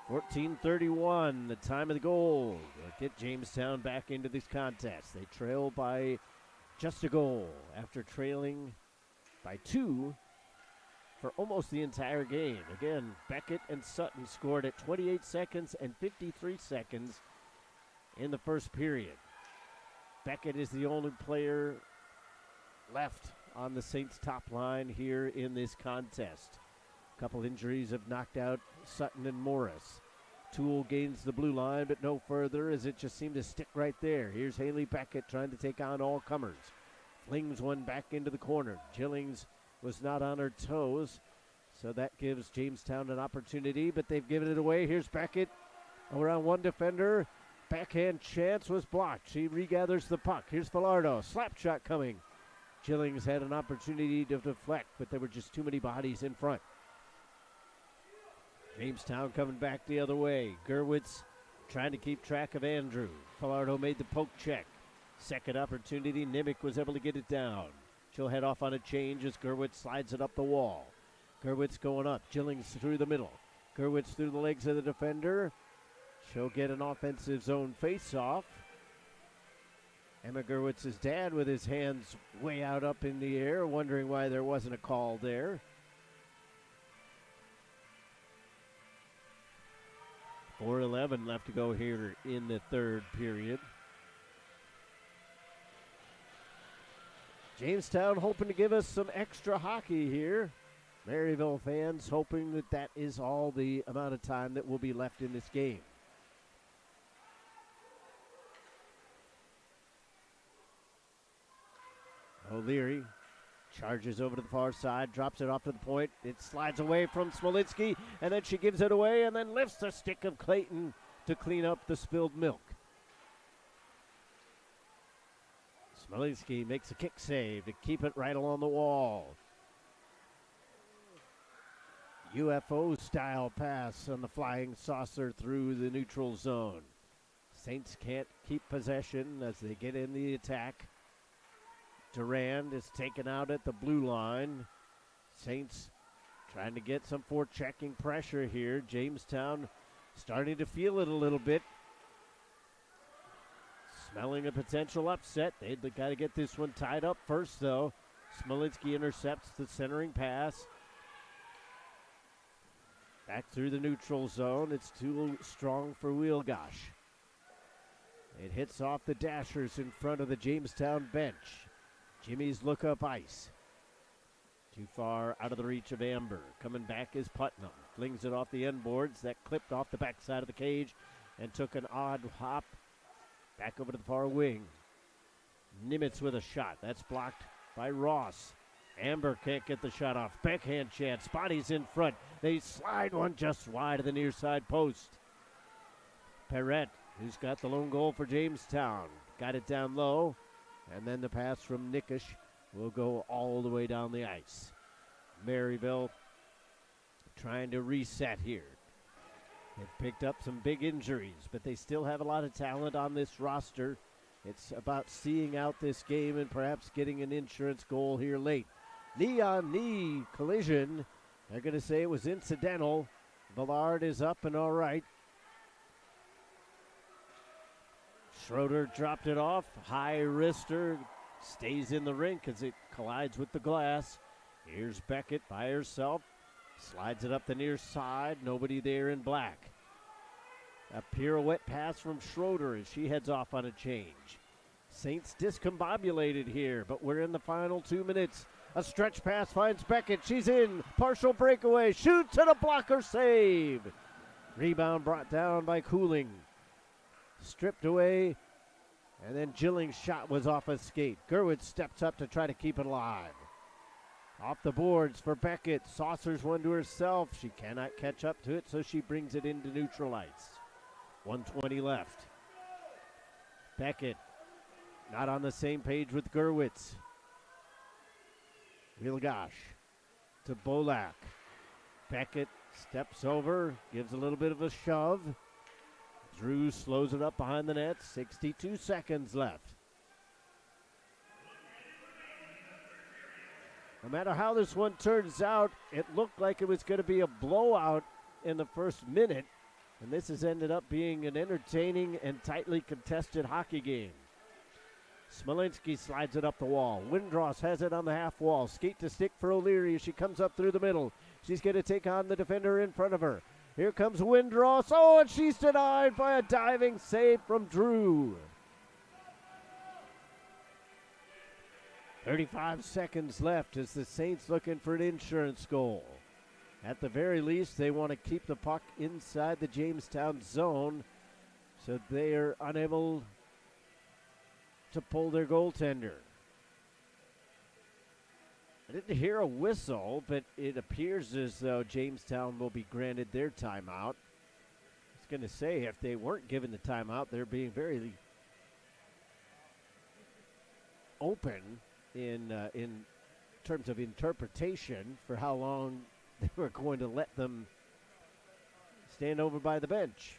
14:31, the time of the goal. They'll get Jamestown back into this contest. They trail by just a goal after trailing by 2 for almost the entire game. Again, Beckett and Sutton scored at 28 seconds and 53 seconds in the first period. Beckett is the only player left on the Saints top line here in this contest. A couple injuries have knocked out Sutton and Morris. Toole gains the blue line, but no further as it just seemed to stick right there. Here's Haley Beckett trying to take on all comers. Flings one back into the corner. Gillings was not on her toes, so that gives Jamestown an opportunity, but they've given it away. Here's Beckett around one defender. Backhand chance was blocked. She regathers the puck. Here's Falardo. Slap shot coming. Gillings had an opportunity to deflect, but there were just too many bodies in front. Jamestown coming back the other way. Gerwitz trying to keep track of Andrew. Falardo made the poke check. Second opportunity. Nimick was able to get it down. She'll head off on a change as Gerwitz slides it up the wall. Gerwitz going up. Gillings through the middle. Gerwitz through the legs of the defender. She'll get an offensive zone face-off. Emma Gerwitz's dad with his hands way out up in the air, wondering why there wasn't a call there. 4:11 left to go here in the third period. Jamestown hoping to give us some extra hockey here. Maryville fans hoping that that is all the amount of time that will be left in this game. O'Leary charges over to the far side, drops it off to the point. It slides away from Smolinski, and then she gives it away and then lifts the stick of Clayton to clean up the spilled milk. Smolinski makes a kick save to keep it right along the wall. UFO-style pass on the flying saucer through the neutral zone. Saints can't keep possession as they get in the attack. Durand is taken out at the blue line. Saints trying to get some forechecking pressure here. Jamestown starting to feel it a little bit. Smelling a potential upset. They've got to get this one tied up first, though. Smolinski intercepts the centering pass. Back through the neutral zone. It's too strong for Wheelgosh. It hits off the dashers in front of the Jamestown bench. Jimmy's look up ice. Too far out of the reach of Amber. Coming back is Putnam. Flings it off the end boards. That clipped off the backside of the cage and took an odd hop back over to the far wing. Nimitz with a shot. That's blocked by Ross. Amber can't get the shot off. Backhand chance. Spotty's in front. They slide one just wide of the near side post. Perrette, who's got the lone goal for Jamestown, got it down low. And then the pass from Nickish will go all the way down the ice. Maryville trying to reset here. They've picked up some big injuries, but they still have a lot of talent on this roster. It's about seeing out this game and perhaps getting an insurance goal here late. Knee-on-knee collision. They're going to say it was incidental. Villard is up and all right. Schroeder dropped it off. High wrister stays in the rink as it collides with the glass. Here's Beckett by herself. Slides it up the near side. Nobody there in black. A pirouette pass from Schroeder as she heads off on a change. Saints discombobulated here, but we're in the final 2 minutes. A stretch pass finds Beckett. She's in. Partial breakaway. Shoots and a blocker save. Rebound brought down by Cooling. Stripped away, and then Gilling's shot was off a skate. Gerwitz steps up to try to keep it alive. Off the boards for Beckett. Saucers one to herself. She cannot catch up to it, so she brings it into neutral ice. 1:20 left. Beckett not on the same page with Gerwitz. Wilgosh to Bolak. Beckett steps over, gives a little bit of a shove. Drew slows it up behind the net. 62 seconds left. No matter how this one turns out, it looked like it was going to be a blowout in the first minute, and this has ended up being an entertaining and tightly contested hockey game. Smolinski slides it up the wall. Windross has it on the half wall. Skate to stick for O'Leary as she comes up through the middle. She's going to take on the defender in front of her. Here comes Windross. Oh, and she's denied by a diving save from Drew. 35 seconds left as the Saints looking for an insurance goal. At the very least, they want to keep the puck inside the Jamestown zone so they are unable to pull their goaltender. I didn't hear a whistle, but it appears as though Jamestown will be granted their timeout. I was going to say, if they weren't given the timeout, they're being very open in terms of interpretation for how long they were going to let them stand over by the bench.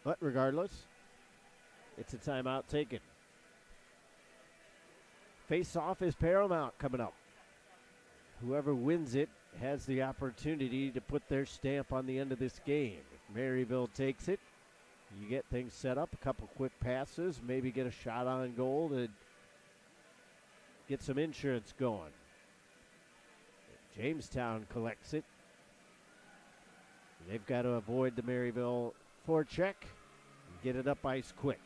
But regardless, it's a timeout taken. Face-off is paramount coming up. Whoever wins it has the opportunity to put their stamp on the end of this game. If Maryville takes it, you get things set up, a couple quick passes, maybe get a shot on goal to get some insurance going. If Jamestown collects it, they've got to avoid the Maryville forecheck and get it up ice quick.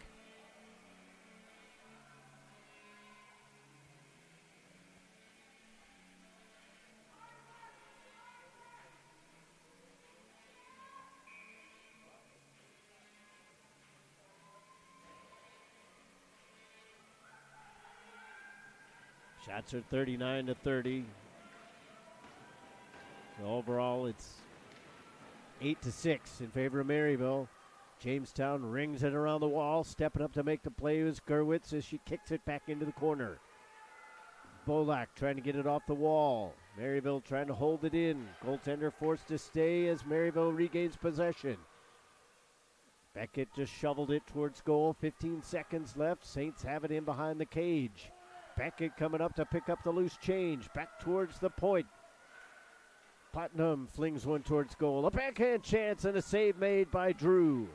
Shots are 39-30. So overall, it's 8-6 in favor of Maryville. Jamestown rings it around the wall. Stepping up to make the play was Gerwitz as she kicks it back into the corner. Bolak trying to get it off the wall. Maryville trying to hold it in. Goaltender forced to stay as Maryville regains possession. Beckett just shoveled it towards goal. 15 seconds left. Saints have it in behind the cage. Beckett coming up to pick up the loose change. Back towards the point. Putnam flings one towards goal. A backhand chance and a save made by Drew.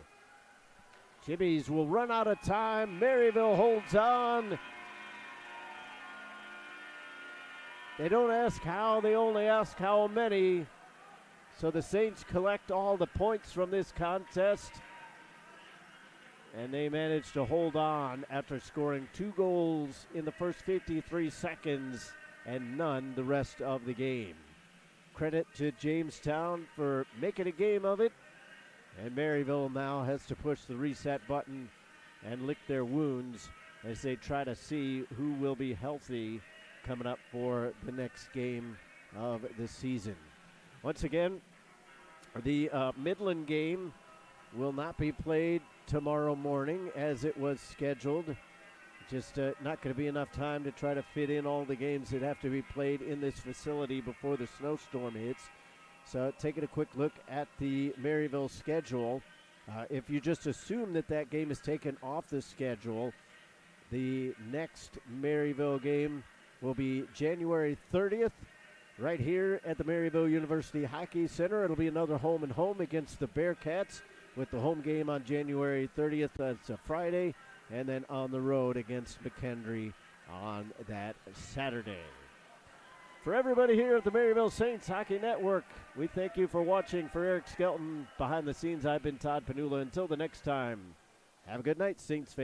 Jimmies will run out of time. Maryville holds on. They don't ask how, they only ask how many. So the Saints collect all the points from this contest. And they managed to hold on after scoring 2 goals in the first 53 seconds and none the rest of the game. Credit to Jamestown for making a game of it. And Maryville now has to push the reset button and lick their wounds as they try to see who will be healthy coming up for the next game of the season. Once again, the Midland game will not be played tomorrow morning as it was scheduled. Just not going to be enough time to try to fit in all the games that have to be played in this facility before the snowstorm hits. So taking a quick look at the Maryville schedule, if you just assume that that game is taken off the schedule, the next Maryville game will be January 30th right here at the Maryville University Hockey Center. It'll be another home and home against the Bearcats with the home game on January 30th. That's a Friday. And then on the road against McKendree on that Saturday. For everybody here at the Maryville Saints Hockey Network, we thank you for watching. For Eric Skelton, behind the scenes, I've been Todd Panula. Until the next time, have a good night, Saints fans.